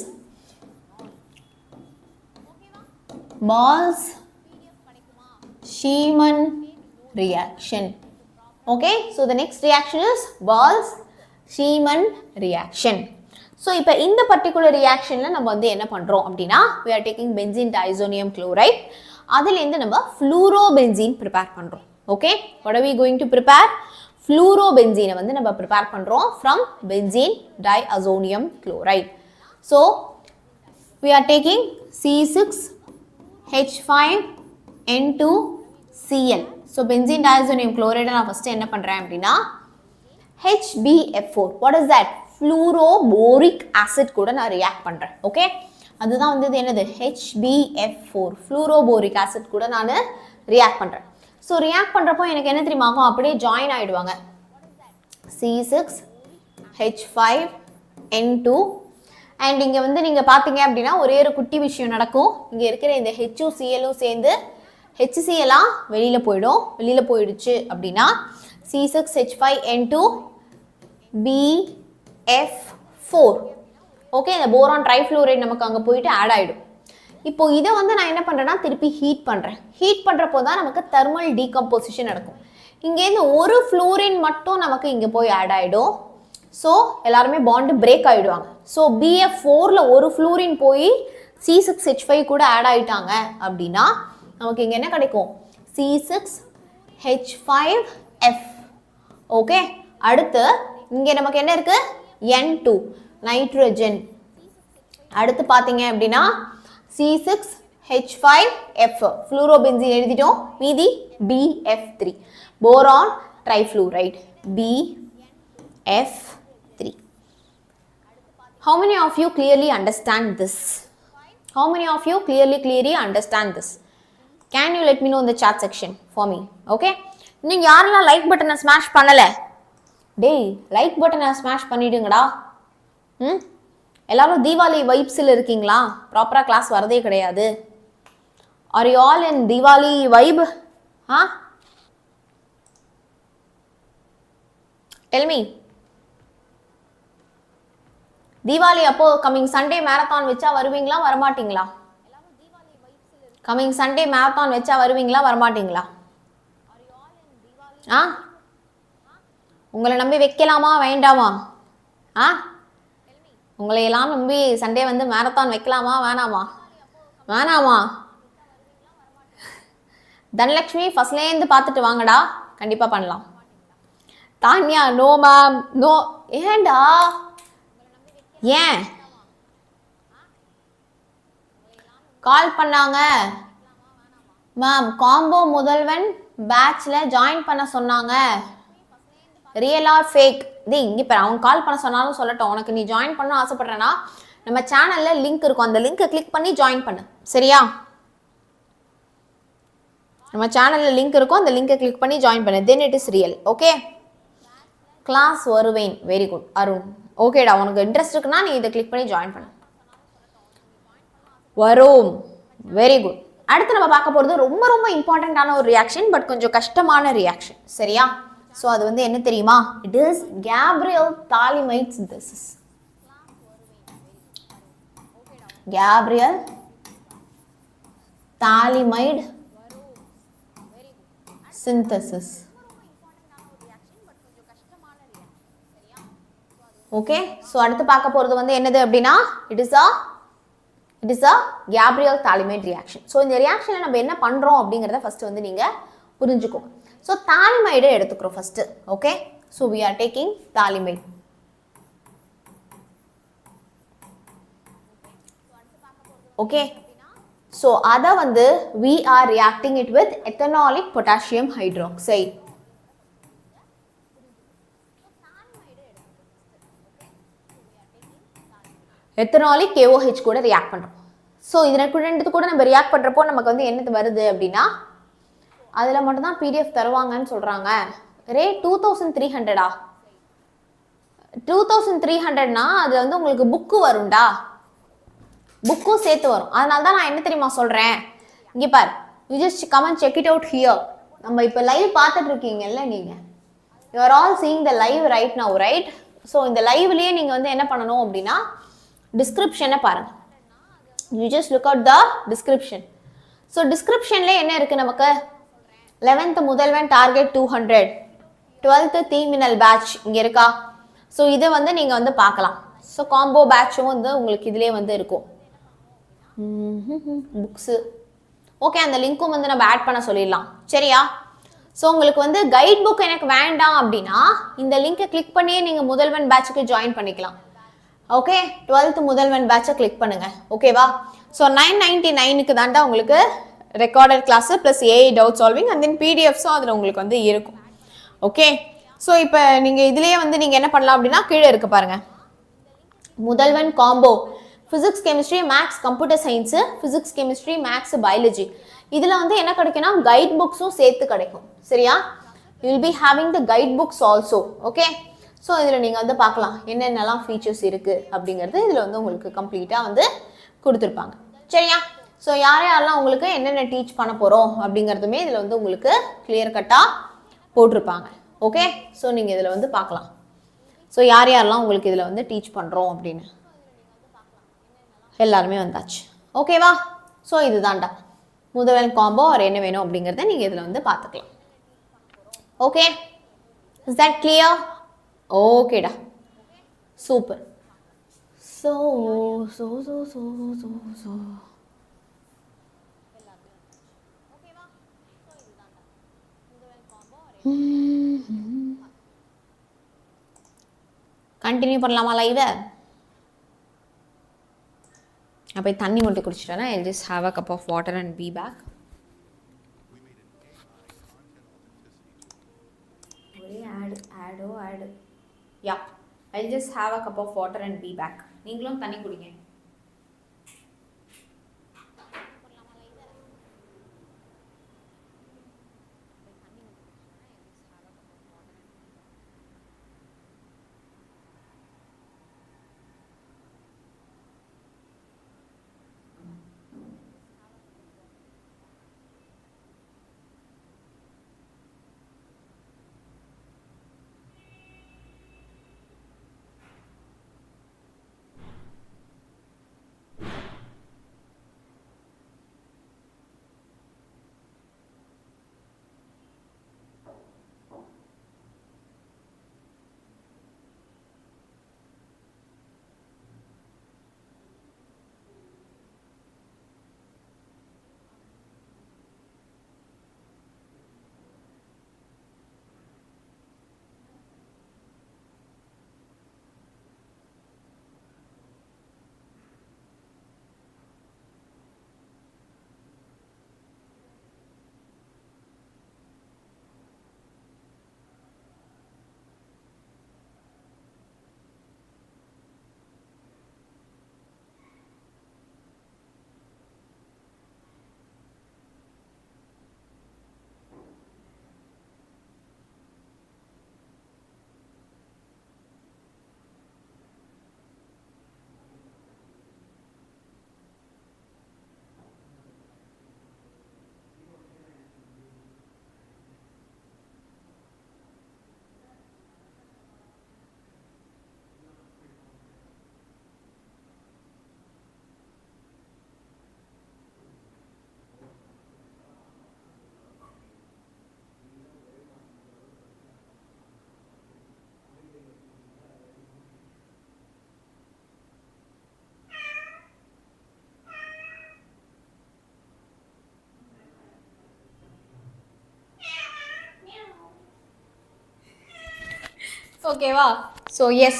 Balz-Schiemann reaction. Okay, so the next reaction is Balz-Schiemann reaction. So இப்போ இந்த particular reactionல நம்ம வந்து என்ன பண்றோம் அப்படின்னா we are taking benzene diazonium chloride. அதிலிருந்து நம்ம fluorobenzene prepare பண்றோம். Okay, what are we going to prepare? Fluorobenzene வந்து நம்ம prepare பண்றோம் from benzene diazonium chloride. So we are taking C6H5N2Cl. So benzene diazonium chloride நான் first என்ன பண்றேன் அப்படின்னா HBF4. What is that? Fluoroboric acid கூட நான் react பண்றேன். Okay, அதுதான் வந்து என்னது, HBF4 fluoroboric acid கூட நான் react பண்றேன். So react பண்றப்போ எனக்கு என்ன தெரியுமா ஆகும், அப்படியே join ஆயிடுவாங்க. C6H5N2 and இங்க வந்து நீங்க பாத்தீங்க அப்படின்னா ஒரே ஒரு குட்டி விஷயம் நடக்கும். இங்க இருக்கிற இந்த HCl சேர்ந்து HCl வெளியில போயிடும். வெளியில போயிடுச்சு அப்படின்னா C6H5N2 BF4. ஓகே, இந்த போரான் ட்ரைஃப்ளூரைட் நமக்கு அங்கே போயிட்டு ஆட் ஆகிடும். இப்போ இதை வந்து நான் என்ன பண்ணுறேன்னா திருப்பி ஹீட் பண்ணுறேன். ஹீட் பண்ணுறப்போ தான் நமக்கு தெர்மல் டீகம்போசிஷன் நடக்கும். இங்கேருந்து ஒரு ஃப்ளூரின் மட்டும் நமக்கு இங்கே போய் ஆட் ஆகிடும். ஸோ எல்லாருமே பாண்டு பிரேக் ஆகிடுவாங்க. ஸோ BF4ல் ஒரு ஃப்ளூரின் போய் C6H5 கூட ஆட் ஆகிட்டாங்க அப்படின்னா நமக்கு இங்கே என்ன கிடைக்கும், C6H5F. ஓகே, அடுத்து இங்கே நமக்கு என்ன இருக்கு, N2 நைட்ரஜன். அடுத்து பார்த்தீங்க அப்படின்னா C6H5F ஃப்ளூரோபென்சீன் எழுதிட்டோம். மீதி BF3 boron trifluoride BF3. How many of you clearly understand this? How many of you clearly understand this? Can you let me know in the chat section for me? Okay, நீங்க யாரெல்லாம் like பட்டனை smash பண்ணல, டேய் like பட்டனை smash பண்ணிடுங்கடா. எல்லாரும் தீபாவளி வைப்ஸில் இருக்கீங்களா? ப்ராப்பராக class வரதே கிடையாது. R you all in Deepavali vibe? Tell me. Deepavali அப்போ கம்மிங் சண்டே மேரத்தான் வச்சா வருவீங்களா வரமாட்டீங்களா? கம்மிங் சண்டே மேரத்தான் வச்சா வருவீங்களா வரமாட்டீங்களா? உங்களை நம்பி வைக்கலாமா வேண்டாமா? உங்களை எல்லாம் நம்பி சண்டே வந்து மேரத்தான் வைக்கலாமா வேணாமா? வேணாமா? தனலட்சுமி ஃபர்ஸ்ட்லேருந்து பார்த்துட்டு வாங்கடா, கண்டிப்பாக பண்ணலாம். Dhanya no ma'am no. ஏண்டா ஏன் கால் பண்ணாங்க மேம்? காம்போ முதல்வன் பேட்ச்ல ஜாயின் பண்ண சொன்னாங்க. Real or fake? இங்கே இப்போ அவங்க கால் பண்ண சொன்னாலும் சொல்லட்டும், உனக்கு நீ ஜாயின் பண்ண ஆசைப்படுறேன்னா நம்ம சேனலில் லிங்க் இருக்கும், அந்த லிங்க்கை கிளிக் பண்ணி ஜாயின் பண்ணு. சரியா? நம்ம சேனலில் லிங்க் இருக்கும், அந்த லிங்கை கிளிக் பண்ணி ஜாயின் பண்ணு. Then it is real. Okay, class வருவேன். Very good Arun. ஓகேடா, உனக்கு இன்ட்ரெஸ்ட் இருக்குன்னா நீ இதை கிளிக் பண்ணி ஜாயின் பண்ணு. வரும். Very good. அடுத்து நம்ம பார்க்க போகிறது ரொம்ப ரொம்ப இம்பார்ட்டண்ட்டான ஒரு ரியாக்ஷன், பட் கொஞ்சம் கஷ்டமான ரியாக்ஷன். சரியா? ஸோ அது வந்து என்ன தெரியுமா? It is Gabriel thalamide synthesis. Gabriel thalamide synthesis. Okay, so அடுத்து பார்க்க போகிறது வந்து என்னது அப்படின்னா it is a Gabriel thalamide reaction. So இந்த ரியாக்ஷனில் நம்ம என்ன பண்ணுறோம் அப்படிங்கிறத ஃபஸ்ட்டு வந்து நீங்கள் புரிஞ்சுக்கோங்க. ஸோ தாலிமைடை எடுத்துக்கிறோம் first. Okay, so we are taking thalamide. Okay, so அதை வந்து we are reacting it with ethanolic potassium hydroxide. எத்தனாலிக் KOH கூட ரியாக்ட் பண்ணுறோம். ஸோ இது ரெண்டு கூட நம்ம ரியாக்ட் பண்ணுறப்போ நமக்கு வந்து என்னது வருது அப்படின்னா, அதில் மட்டும்தான் PDF தருவாங்கன்னு சொல்கிறாங்க. ரேட் 2300. 2300னா அது வந்து உங்களுக்கு புக்கு வரும்டா, புக்கும் சேர்த்து வரும். அதனால தான் நான் என்ன தெரியுமா சொல்கிறேன், இங்கே பார், you just come and check it out here. நம்ம இப்போ லைவ் பார்த்துட்டு இருக்கீங்கல்ல, நீங்கள் you are all seeing the live right now, right? So இந்த லைவ்லேயே நீங்கள் வந்து என்ன பண்ணணும் அப்படின்னா டிஸ்கிரிப்ஷனை பாருங்கள். You just look out the description. So டிஸ்கிரிப்ஷன்லேயே என்ன இருக்குது நமக்கு, 11th முதல்வன் டார்கெட் 200, 12th தீமினல் பேட்ச் இங்கே இருக்கா. ஸோ இதை வந்து நீங்கள் வந்து பார்க்கலாம். ஸோ காம்போ பேட்சும் வந்து உங்களுக்கு இதிலே வந்து இருக்கும், புக்ஸு. ஓகே, அந்த லிங்க்கும் வந்து நம்ம ஆட் பண்ண சொல்லிடலாம். சரியா? ஸோ உங்களுக்கு வந்து கைட் புக் எனக்கு வேண்டாம் அப்படின்னா இந்த லிங்கை கிளிக் பண்ணியே நீங்கள் முதல்வன் பேட்சுக்கு ஜாயின் பண்ணிக்கலாம். ஓகே, 12th முதல்வன் பேட்சை கிளிக் பண்ணுங்க. ஓகேவா? ஸோ 999க்கு தாண்டா உங்களுக்கு recorded class plus AI doubt solving and then PDFஸும் அதில் உங்களுக்கு வந்து இருக்கும். ஓகே, ஸோ இப்போ நீங்கள் இதுலேயே வந்து நீங்கள் என்ன பண்ணலாம் அப்படின்னா கீழே இருக்கு பாருங்க, Mudhalvan combo physics chemistry maths computer science, physics chemistry maths biology. இதில் வந்து என்ன கிடைக்குன்னா கைட் புக்ஸும் சேர்த்து கிடைக்கும். சரியா? You will be having the guide books also. Okay, so இதில் நீங்கள் வந்து பார்க்கலாம் என்னென்னலாம் ஃபீச்சர்ஸ் இருக்குது அப்படிங்கிறது இதில் வந்து உங்களுக்கு கம்ப்ளீட்டாக வந்து கொடுத்துருப்பாங்க. சரியா? ஸோ யாரெல்லாம் உங்களுக்கு என்னென்ன டீச் பண்ண போகிறோம் அப்படிங்கிறதுமே இதில் வந்து உங்களுக்கு கிளியர் கட்டாக போட்டிருப்பாங்க. ஓகே, ஸோ நீங்கள் இதில் வந்து பார்க்கலாம். ஸோ யாரெல்லாம் உங்களுக்கு இதில் வந்து டீச் பண்ணுறோம் அப்படின்னு எல்லாருமே வந்தாச்சு. ஓகேவா? ஸோ இதுதான்டா முதல்வன் காம்போ ஒரு என்ன வேணும் அப்படிங்கிறத நீங்கள் இதில் வந்து பார்த்துக்கலாம். Okay, is that clear? ஓகேடா, super. So so so so so so continue பண்ணலாமா லைவை? அப்போ தண்ணி மட்டும் குடிச்சிட்டேன்னா I'll just have a cup of water and be back. ஒரே ஆடு யா, I'll just have a cup of water and be back. நீங்களும் தண்ணி குடிங்க. ஓகேவா? So yes,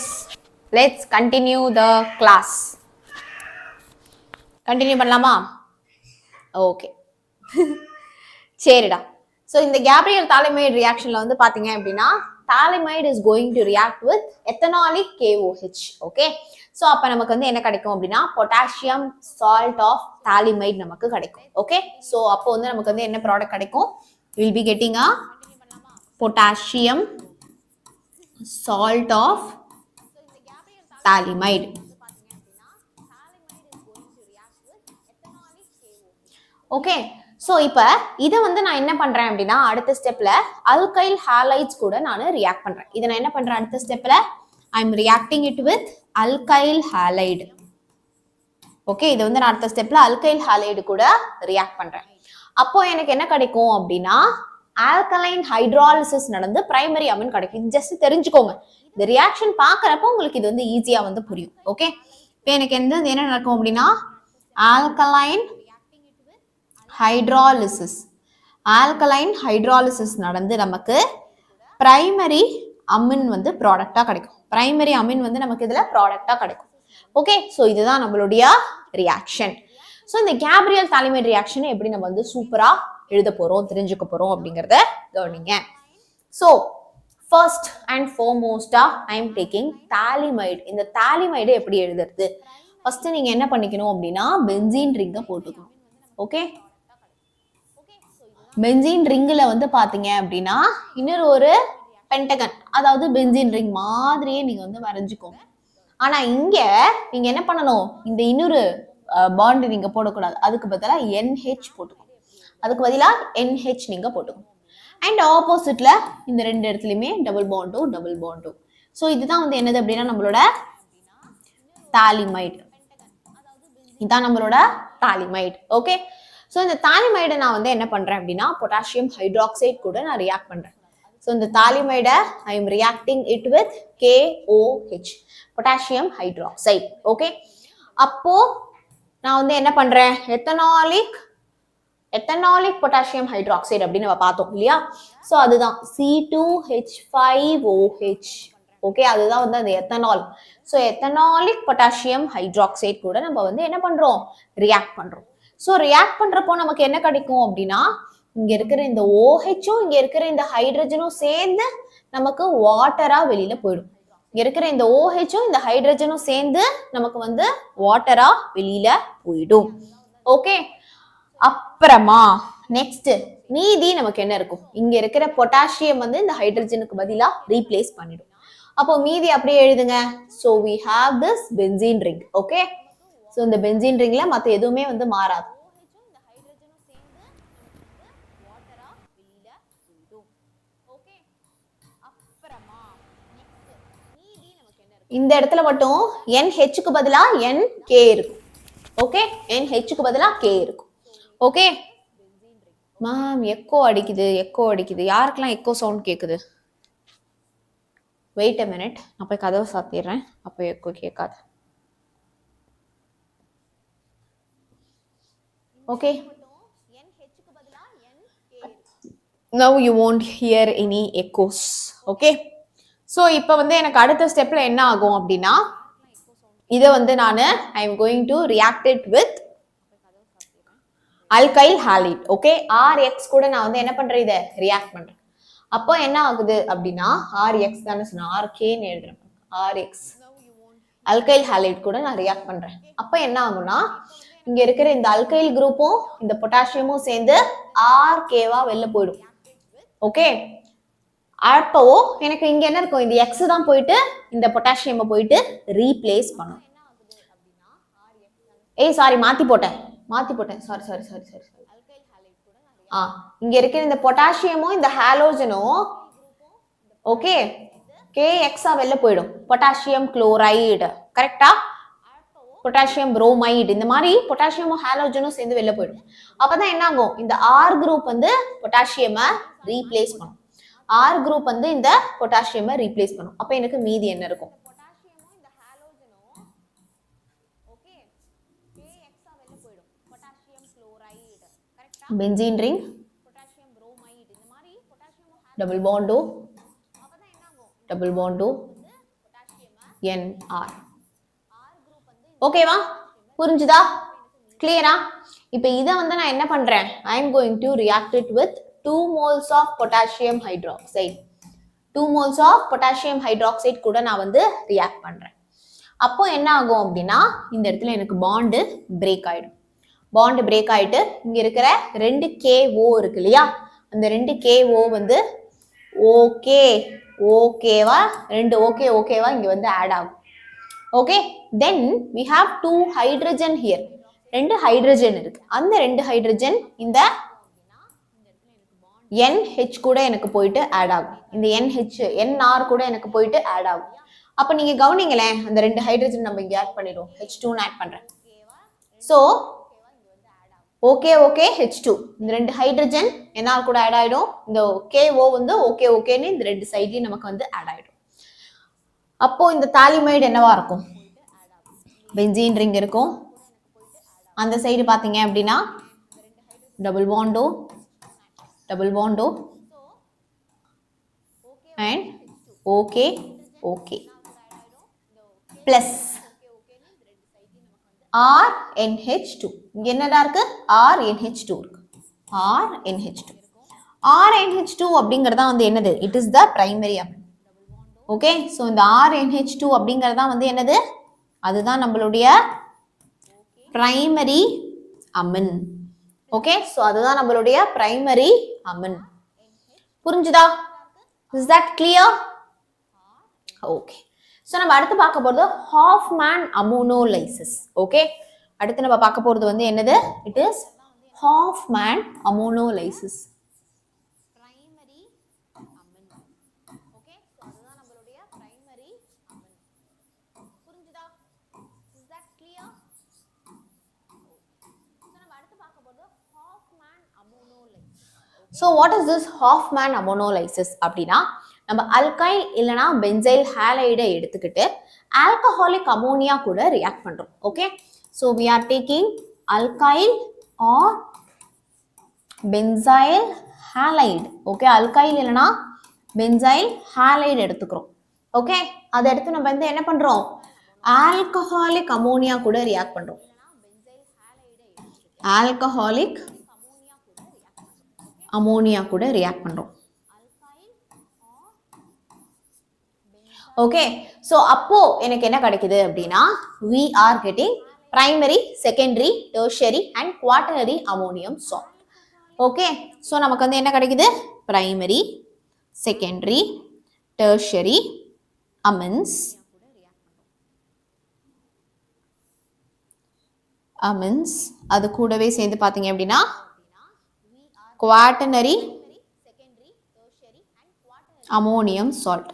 let's continue the class. Continue பண்ணலாமா? ஓகே. சரிடா. ஸோ இந்த கேப்ரியல் தாலிமைடு ரியாக்ஷன்ல வந்து பாத்தீங்க அப்படின்னா phthalimide is going to react with ethanolic KOH. Okay, so அப்போ நமக்கு வந்து என்ன கிடைக்கும் அப்படின்னா பொட்டாசியம் சால்ட் ஆஃப் தாலிமைடு நமக்கு கிடைக்கும். ஓகே, ஸோ அப்போ வந்து நமக்கு வந்து என்ன ப்ராடக்ட் கிடைக்கும்? Will be getting a potassium salt of phthalimide. Okay, so இப்போ இதை வந்து நான் என்ன பண்றேன் அப்படின்னா அடுத்த ஸ்டெப்ல அல்கைல் ஹாலைட்ஸ் கூட நான் ரியாக்ட் பண்றேன். இதை நான் என்ன பண்றேன் அடுத்த ஸ்டெப்ல I am reacting it with alkyl halide. Okay, இது வந்து நான் அடுத்த ஸ்டெப்ல அல்கைல் ஹாலைடு கூட ரியாக்ட் பண்றேன். அப்போ எனக்கு என்ன கிடைக்கும் அப்படின்னா ஆல்கலைன் ஹைட்ராலிசிஸ் நடந்து பிரைமரி அமின் கிடைக்கும். ஜஸ்ட் தெரிஞ்சுக்கோங்க, இந்த ரியாக்ஷன் பாக்குறப்போ உங்களுக்கு இது வந்து ஈஸியா வந்து புரியும். ஓகே, இப்போ எனக்கு என்ன நடக்கும் அப்படின்னா ஆல்கலைன் ஹைட்ராலிசிஸ் நடந்து நமக்கு பிரைமரி அமின் வந்து ப்ராடக்டா கிடைக்கும். பிரைமரி அமின் வந்து நமக்கு இதுல ப்ராடக்டா கிடைக்கும். ஓகே, ஸோ இதுதான் நம்மளுடைய ரியாக்ஷன். ஸோ இந்த கேப்ரியல் தாலிமைடு ரியாக்ஷன் எப்படி நம்ம வந்து சூப்பரா எழுத போறோம் தெரிஞ்சுக்க போறோம் அப்படிங்கறத கவனிங்க. ஸோ ஃபர்ஸ்ட் அண்ட் ஃபார்மோஸ்டா ஐ எம் டேக்கிங் தாலிமைடு. இந்த தாலிமைடு எப்படி எழுதுறது? ஃபர்ஸ்ட் நீங்க என்ன பண்ணிக்கணும் அப்படின்னா பென்சீன் ரிங்கை போட்டுக்கணும். ஓகே, பென்சீன் ரிங்கில் வந்து பார்த்தீங்க அப்படின்னா இன்னொரு ஒரு பென்டகன், அதாவது பென்சீன் ரிங் மாதிரியே நீங்கள் வந்து வரைஞ்சிக்கோங்க. ஆனால் இங்கே நீங்கள் என்ன பண்ணணும், இந்த இன்னொரு பாண்டு நீங்கள் போடக்கூடாது. அதுக்கு பதிலாக NH போட்டுக்கணும். அதுக்கு பதிலாக NH நீங்கள் போட்டுக்கணும். அண்ட் ஆப்போசிட்டில் இந்த ரெண்டு இடத்துலையுமே டபுள் பாண்டும். ஸோ இதுதான் வந்து என்னது அப்படின்னா நம்மளோட தாலிமைடு. இதுதான் நம்மளோட தாலிமைடு. ஓகே, ஸோ இந்த தாலிமைடை நான் வந்து என்ன பண்றேன் அப்படின்னா பொட்டாசியம் ஹைட்ராக்சைடு கூட நான் ரியாக்ட் பண்றேன். ஸோ இந்த தாலிமைடை I am reacting it with KOH, potassium hydroxide. Okay, அப்போ நான் வந்து என்ன பண்றேன் எத்தனாலிக் பொட்டாசியம் ஹைட்ராக்சைடு அப்படின்னு நம்ம பார்த்தோம் இல்லையா? ஸோ அதுதான் C2H5OH. ஓகே, அதுதான் வந்து அந்த எத்தனால். ஸோ எத்தனாலிக் பொட்டாசியம் ஹைட்ராக்சைடு கூட நம்ம வந்து என்ன பண்றோம் ரியாக்ட் பண்றோம். ஸோ ரியாக்ட் பண்றப்போ நமக்கு என்ன கிடைக்கும் அப்படின்னா இங்க இருக்கிற இந்த OHம் இங்க இருக்கிற இந்த ஹைட்ரஜனும் சேர்ந்து நமக்கு வாட்டரா வெளியில போயிடும். இங்க இருக்கிற இந்த OHம் இந்த ஹைட்ரஜனும் சேர்ந்து நமக்கு வந்து வாட்டரா வெளியில போயிடும். ஓகே, அப்புறமா நெக்ஸ்ட் மீதி நமக்கு என்ன இருக்கும்? இங்க இருக்கிற பொட்டாசியம் வந்து இந்த ஹைட்ரஜனுக்கு பதிலா ரீப்ளேஸ் பண்ணிடும். அப்போ மீதி அப்படியே எழுதுங்க. So we have this benzene ring. Okay, so இந்த பென்சீன் ரிங்ல மற்ற எதுவுமே வந்து மாறாது. இந்த இடத்துல மட்டும் NHக்கு பதிலா NK இருக்கும். ஓகே, NHக்கு பதிலா K இருக்கும். ஓகே மேம், எக்கோ அடிக்குது. யாருக்கெல்லாம் எக்கோ சவுண்ட் கேக்குது? வெயிட் அ மினிட், நான் போய் கதவை சாத்திடுறேன், அப்போ எக்கோ கேட்காது. Okay, now you won't hear any echoes. Okay, so இப்போ வந்து எனக்கு அடுத்த ஸ்டெப்ல என்ன ஆகும் அப்படின்னா இதை வந்து நான் I am going to react it with alkyl halide. Okay, RX கூட நான் வந்து என்ன பண்றேன் இதை ரியாக்ட் பண்றேன். அப்போ என்ன ஆகுது அப்படின்னா RX தானே சொன்னேன், RKன்னு எழுதுறேன். RX alkyl halide கூட நான் ரியாக்ட் பண்றேன். அப்போ என்ன ஆகும்னா இங்க இருக்கிற இந்த அல்கைல் குரூப்பும் இந்த பொட்டாசியமும் சேர்ந்து RKவா வெளில போயிடும். ஓகே, அப்போ எனக்கு இங்க என்ன இருக்கும், இந்த X தான் போயிட்டு இந்த பொட்டாசியமை போயிட்டு ரீப்ளேஸ் பண்ணும். சாரி, மாத்தி போட்டேன். சாரி. இங்க இருக்கிற இந்த பொட்டாசியமும் இந்த ஹாலோஜனும் ஓகே KXஆ வெளில போயிடும். பொட்டாசியம் குளோரைடு, கரெக்டா? பொட்டாசியம் புரோமைடு, இந்த மாதிரி பொட்டாசியமும் ஹாலோஜனும் சேர்ந்து வெளில போயிடும். அப்பதான் என்ன ஆகும், இந்த R குரூப் வந்து பொட்டாசியமை ரீப்ளேஸ் பண்ணும். R குரூப் வந்து இந்த பொட்டாசியமை ரீப்ளேஸ் பண்ணும். அப்ப எனக்கு மீதி என்ன இருக்கும்? Benzene ring, double Pandu, double bond to NR. ஓகேவா? புரிஞ்சுதா? கிளியரா? இப்போ இதை வந்து நான் என்ன பண்றேன்? I am going to react it with 2 moles of potassium hydroxide. 2 moles of potassium hydroxide கூட நான் வந்து react பண்றேன். அப்போ என்ன ஆகும் அப்படின்னா இந்த இடத்துல எனக்கு பாண்ட் பிரேக் ஆயிடும். பாண்ட் பிரேக் ஆயிட்டு இங்க இருக்கிற 2 KO இருக்கு இல்லையா, அந்த 2 KO வந்து ஓகே ஓகேவா, 2 ஓகே ஓகேவா இங்க வந்து ஆட் ஆகும். Okay, then we have 2 hydrogen here. 2 hydrogen இருக்கு. அந்த 2 ஹைட்ரஜன் இந்த NH கூட எனக்கு போயிட்டு ஆட் ஆகும். இந்த NH NR கூட எனக்கு போயிட்டு ஆட் ஆகும். அப்ப நீங்க கவனிங்களேன், அந்த 2 ஹைட்ரஜன் நம்ம இங்க ஆட் பண்ணிடுவோம். H2 ஆட் பண்றேன். சோ ஓகே ஓகே H2, இந்த 2 ஹைட்ரஜன் NR கூட ஆட் ஆயிடும். இந்த KO வந்து ஓகே ஓகேன்னு இந்த 2 சைட்லயும் நமக்கு வந்து ஆட் ஆயிடும். அப்போ இந்த தாலிமைடு என்னவா இருக்கும்? பென்சீன் ரிங் இருக்கும். அந்த சைடு பாத்தீங்க அப்படின்னா double Pandu and okay okay plus RNH2. இங்க என்னடா இருக்கு? RNH2 இருக்கு. RNH2 அப்படிங்கறதா வந்து என்னது? It is the primary amine. Okay, so இந்த RNH2 அப்படிங்கறதா வந்து என்னது? அதுதான் நம்மளுடைய பிரைமரி அமின். ஓகே, சோ அதுதான் நம்மளுடைய பிரைமரி அமின். புரிஞ்சுதா? Is that clear? Okay, so நம்ம அடுத்து பார்க்க போறது ஹாஃப்மேன் அமோனோலைசிஸ். ஓகே, அடுத்து நம்ம பார்க்க போறது வந்து என்னது? It is Hofmann ammonolysis. Primary amine. Okay, so அதுதான் நம்மளுடைய பிரைமரி அமின். புரிஞ்சுதா? Is that clear? So what is this Hoffmann ammonolysis அப்படினா, நம்ம alkyl இல்லனா benzyl halide எடுத்துக்கிட்டு alcoholic ammonia கூட react பண்றோம். Okay, so we are taking alkyl or benzyl halide. Okay, alkyl இல்லனா benzyl halide எடுத்துக்கிறோம். Okay, அதை எடுத்து நம்ம வந்து என்ன பண்றோம்? alcoholic ammonia கூட react பண்றோம். alcoholic அமோனியா கூட ரியாக்ட் பண்றோம். ஓகே, சோ அப்போ எனக்கு என்ன கிடைக்குது அப்படின்னா we are getting primary, secondary, tertiary and quaternary ammonium salt. Okay, so நமக்கு வந்து என்ன கிடைக்குது? primary, secondary, tertiary amines, அது கூடவே சேர்ந்து பாத்தீங்க அப்படின்னா quaternary ammonium salt.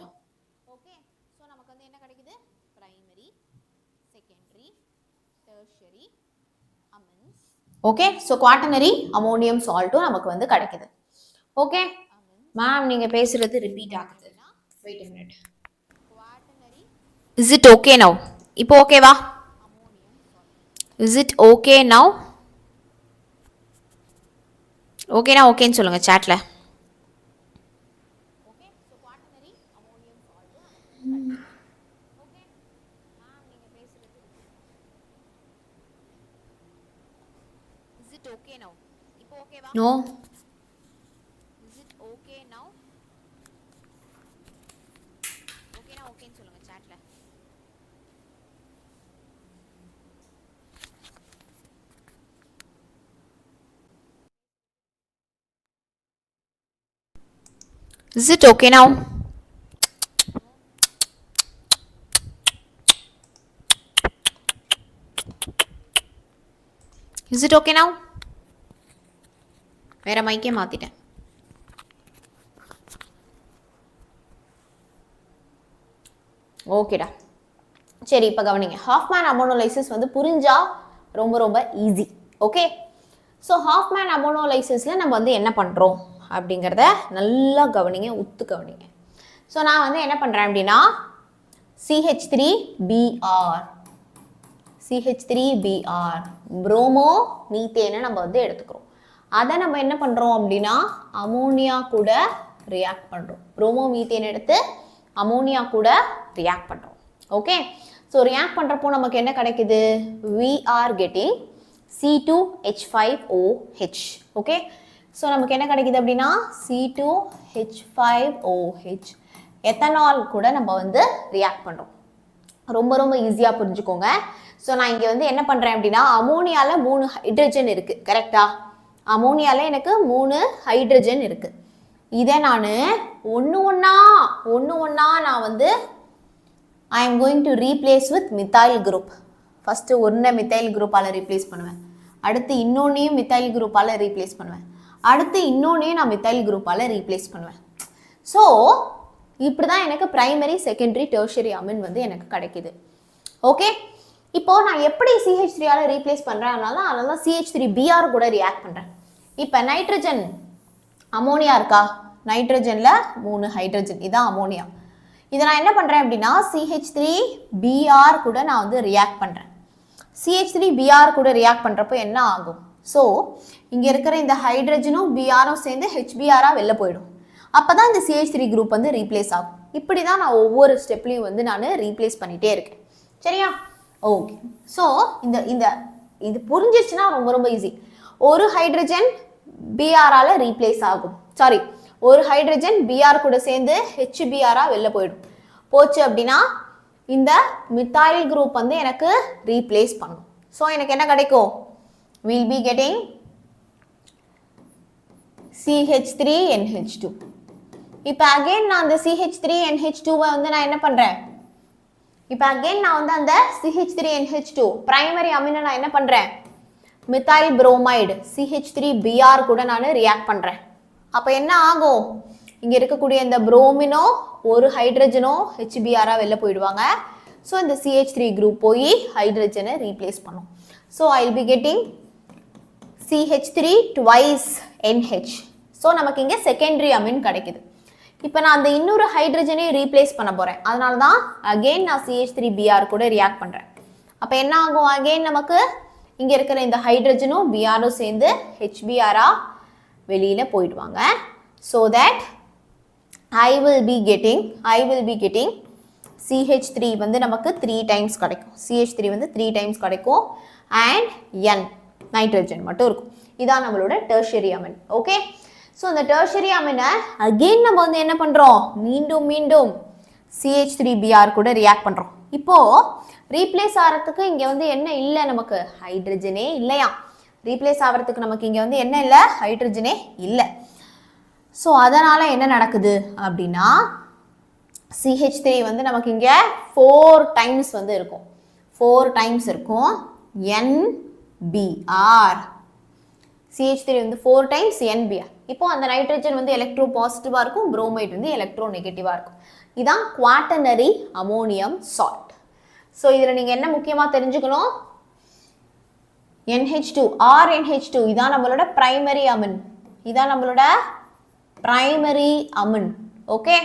Okay, so நமக்கு வந்து என்ன கிடைக்குது? primary, secondary, tertiary amines. Okay, so quaternary ammonium salt நமக்கு வந்து கிடைக்குது. Okay, ma'am நீங்க பேசுறது ரிப்பீட் ஆகுது. Wait a minute. Is it okay now? இப்போ ஓகேவா? Is it okay now? ஓகேனா ஓகேன்னு சொல்லுங்க சாட்ல. நோ. ஓகேனா ஓகேன்னு சொல்லுங்க சாட்ல. Is it okay now? Is it okay now? வேற மைக்கே மாத்திட்டேன். ஓகேடா, சரி இப்போ கவனிங்க. ஹாஃப்மேன் அமோனோலைசிஸ் வந்து புரிஞ்சா ரொம்ப ரொம்ப ஈஸி. ஓகே, ஸோ ஹாஃப்மேன் அமோனோலைசிஸ்ல நம்ம வந்து என்ன பண்றோம் அப்படிங்கிறத நல்லா கவனிங்க, உத்து கவனிங்க. ஸோ நான் வந்து என்ன பண்ணுறேன் அப்படின்னா CH3Br புரோமோ மீத்தேனை நம்ம வந்து எடுத்துக்கிறோம். அதை நம்ம என்ன பண்ணுறோம் அப்படின்னா அமோனியா கூட ரியாக்ட் பண்ணுறோம். புரோமோ மீத்தேன் எடுத்து அமோனியா கூட ரியாக்ட் பண்ணுறோம். ஓகே, ஸோ ரியாக்ட் பண்ணுறப்போ நமக்கு என்ன கிடைக்குது? we are getting C2H5OH. Okay, so நமக்கு என்ன கிடைக்குது அப்படின்னா C2H5OH. எத்தனால் கூட நம்ம வந்து ரியாக்ட் பண்ணுறோம். ரொம்ப ரொம்ப ஈஸியாக புரிஞ்சுக்கோங்க. ஸோ நான் இங்கே வந்து என்ன பண்ணுறேன் அப்படின்னா அமோனியாவில் 3 ஹைட்ரஜன் இருக்குது. கரெக்டா? அமோனியாவில் எனக்கு 3 ஹைட்ரஜன் இருக்குது. இதை நான் ஒன்று ஒன்றா நான் வந்து I am going to replace with methyl group. First ஒன்றை மித்தைல் குரூப்பால் ரீப்ளேஸ் பண்ணுவேன். அடுத்து இன்னொன்னையும் மித்தைல் குரூப்பால் ரீப்ளேஸ் பண்ணுவேன். அடுத்து இன்னொன்னையும் நான் மித்தைல் குரூப்பால் ரீப்ளேஸ் பண்ணுவேன். ஸோ இப்படி தான் எனக்கு ப்ரைமரி செகண்டரி டெர்ஷரி அமின் வந்து எனக்கு கிடைக்குது. ஓகே, இப்போது நான் எப்படி CH3ஆல் ரீப்ளேஸ் பண்ணுறேன்? அதனால தான் CH3Br கூட ரியாக்ட் பண்ணுறேன். இப்போ நைட்ரஜன் அமோனியா இருக்கா? நைட்ரஜனில் 3 ஹைட்ரஜன், இதுதான் அமோனியா. இதை நான் என்ன பண்ணுறேன் அப்படின்னா CH3Br கூட நான் வந்து ரியாக்ட் பண்ணுறேன். CH3Br கூட ரியாக்ட் பண்ணுறப்போ என்ன ஆகும்? ஸோ இங்கே இருக்கிற இந்த ஹைட்ரஜனும் பிஆரும் சேர்ந்து HBrஆ வெளில போயிடும். அப்போ தான் இந்த CH3 குரூப் வந்து ரீப்ளேஸ் ஆகும். இப்படி தான் நான் ஒவ்வொரு ஸ்டெப்லையும் வந்து நான் ரீப்ளேஸ் பண்ணிகிட்டே இருக்கேன். சரியா? ஓகே, ஸோ இது புரிஞ்சிச்சுன்னா ரொம்ப ரொம்ப ஈஸி. ஒரு ஹைட்ரஜன் பிஆரால் ரீப்ளேஸ் ஆகும். சாரி, ஒரு ஹைட்ரஜன் பிஆர் கூட சேர்ந்து HBrஆ வெளில போயிடும். போச்சு அப்படின்னா இந்த மித்தைல் குரூப் வந்து எனக்கு ரீப்ளேஸ் பண்ணும். ஸோ எனக்கு என்ன கிடைக்கும்? we'll be getting CH3NH2. இப்போ அகெயின் நான் அந்த CH3NH2வை வந்து நான் என்ன பண்ணுறேன்? இப்போ அகெயின் நான் வந்து அந்த CH3NH2 பிரைமரி அமினை நான் என்ன பண்ணுறேன்? மித்தைல் புரோமைடு CH3Br கூட நான் ரியாக்ட் பண்ணுறேன். அப்போ என்ன ஆகும்? இங்கே இருக்கக்கூடிய இந்த புரோமினோ ஒரு ஹைட்ரஜனோ HBrஆ வெளில போயிடுவாங்க. ஸோ இந்த CH3 குரூப் போய் ஹைட்ரஜனை ரீப்ளேஸ் பண்ணும். So I will be getting CH3 twice NH. So நமக்கு இங்கே செகண்டரி அமின் கிடைக்குது. இப்போ நான் அந்த இன்னொரு ஹைட்ரஜனையும் ரீப்ளேஸ் பண்ண போகிறேன். அதனால தான் அகெயின் நான் CH3Br கூட ரியாக்ட் பண்ணுறேன். அப்போ என்ன ஆகும்? அகெயின் நமக்கு இங்கே இருக்கிற இந்த ஹைட்ரஜனும் பிஆரும் சேர்ந்து HBrஆ வெளியில் போயிடுவாங்க. So that I will be getting CH3 வந்து நமக்கு 3 டைம்ஸ் கிடைக்கும். CH3 வந்து 3 டைம்ஸ் கிடைக்கும். அண்ட் N நைட்ரஜன் மட்டும் இருக்கும். இதான் நம்மளோட டெர்ஷரி அமின். ஓகே, ஸோ இந்த டெர்ஷரி அமினை அகெயின் நம்ம வந்து என்ன பண்ணுறோம்? மீண்டும் CH3Br கூட ரியாக்ட் பண்ணுறோம். இப்போது ரீப்ளேஸ் ஆகிறதுக்கு இங்கே வந்து என்ன இல்லை? நமக்கு ஹைட்ரஜனே இல்லையா? ரீப்ளேஸ் ஆகிறதுக்கு நமக்கு இங்கே வந்து என்ன இல்லை? ஹைட்ரஜனே இல்லை. ஸோ அதனால் என்ன நடக்குது அப்படின்னா CH3 வந்து நமக்கு இங்கே 4 டைம்ஸ் வந்து இருக்கும். 4 டைம்ஸ் இருக்கும். NBr. CH3 வந்து 4 டைம்ஸ் NBr. இப்போ அந்த நைட்ரஜன் வந்து எலக்ட்ரோ பாசிட்டிவாக இருக்கும், புரோமைட் வந்து எலக்ட்ரோ நெகட்டிவாக இருக்கும். இதுதான் குவாட்டர்னரி அமோனியம் சால்ட். ஸோ இதில் நீங்கள் என்ன முக்கியமாக தெரிஞ்சுக்கணும்? NH2 RNH2 இதான் நம்மளோட பிரைமரி அமின். இதான் நம்மளோட பிரைமரி அமின். ஓகே,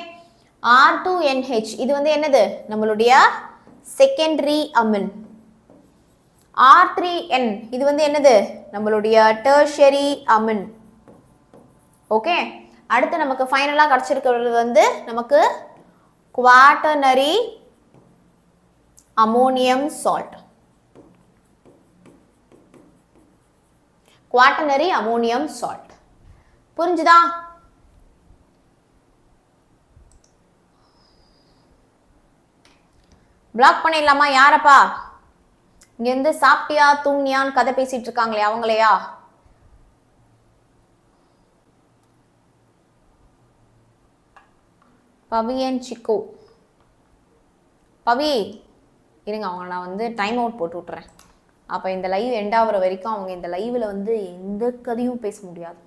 R2NH இது வந்து என்னது? நம்மளுடைய செகண்டரி அமின். R3N இது வந்து என்னது? நம்மளுடைய டெர்ஷரி அமின். ஓகே, அடுத்து நமக்கு ஃபைனலாக கிடச்சிருக்கிறது வந்து நமக்கு quaternary ammonium salt. Quaternary ammonium salt. புரிஞ்சுதா? பிளாக் பண்ணிடலாமா? யாரப்பா இங்கேருந்து சாப்பிட்டியா தூங்கியான்னு கதை பேசிட்டு இருக்காங்களே அவங்களையா? பவி அண்ட் சிக்கோ. பவி இருங்க, அவங்க நான் வந்து டைம் அவுட் போட்டு விட்டுறேன். அப்போ இந்த லைவ் எண்ட் ஆகிற வரைக்கும் அவங்க இந்த லைவில் வந்து எந்த கதையும் பேச முடியாது.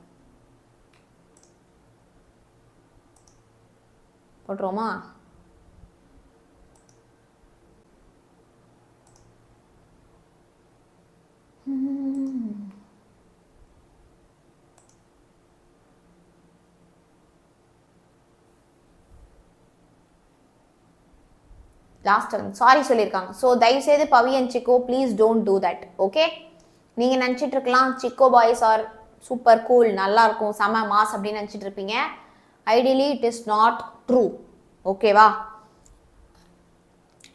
போட்டுருவோமா? லாஸ்ட் சாரி சொல்லியிருக்காங்க. ஸோ தயவுசெய்து பவி அண்ட் சிக்கோ please don't do that. Okay, நீங்கள் நினச்சிட்டு இருக்கலாம் சிக்கோ பாய்ஸ் ஆர் சூப்பர் கூல், நல்லா இருக்கும், செம மாஸ் அப்படின்னு நினச்சிட்டு இருப்பீங்க. Ideally it is not true. ஓகேவா?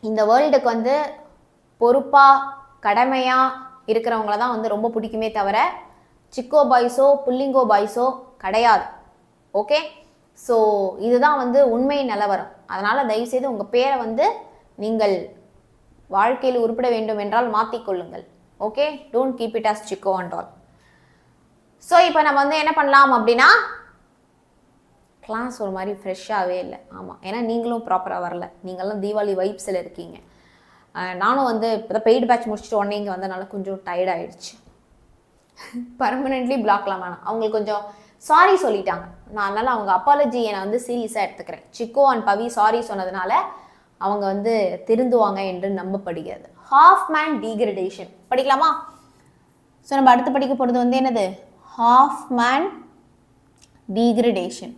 இந்த வேர்ல்டுக்கு வந்து பொறுப்பாக கடமையாக இருக்கிறவங்கள தான் வந்து ரொம்ப பிடிக்குமே தவிர சிக்கோ பாய்ஸோ புல்லிங்கோ பாய்ஸோ கிடையாது. ஓகே, ஸோ இதுதான் வந்து உண்மை நிலவரம். அதனால் தயவுசெய்து உங்கள் பேரை வந்து நீங்கள் வாழ்க்கையில் உருப்பிட வேண்டும் என்றால் மாற்றிக்கொள்ளுங்கள். Okay, don't keep it as சிக்கோ அண்ட் ஆல். ஸோ இப்போ நம்ம வந்து என்ன பண்ணலாம் அப்படின்னா, கிளாஸ் ஒரு மாதிரி ஃப்ரெஷ்ஷாகவே இல்லை. ஆமாம், ஏன்னா நீங்களும் ப்ராப்பராக வரல. நீங்கள்லாம் தீபாவளி வைப்ஸில் இருக்கீங்க. நானும் வந்து இப்போ தான் பெய்டு பேட்ச் முடிச்சுட்டு உடனே இங்கே வந்தனால கொஞ்சம் டயர்ட் ஆகிடுச்சு. பர்மனெண்ட்லி பிளாக்லாம் வேணாம். அவங்களுக்கு கொஞ்சம் சாரி சொல்லிட்டாங்க. நான் அதனால் அவங்க அப்பாலஜியை நான் வந்து சீரியஸாக எடுத்துக்கிறேன். சிக்கோ அண்ட் பவி சாரி சொன்னதுனால அவங்க வந்து திருந்துவாங்க என்று நம்பப்படுகிறது. ஹாஃப்மேன் டீக்ரடேஷன் படிக்கலாமா? ஸோ நம்ம அடுத்து படிக்க போகிறது வந்து என்னது? Hofmann degradation.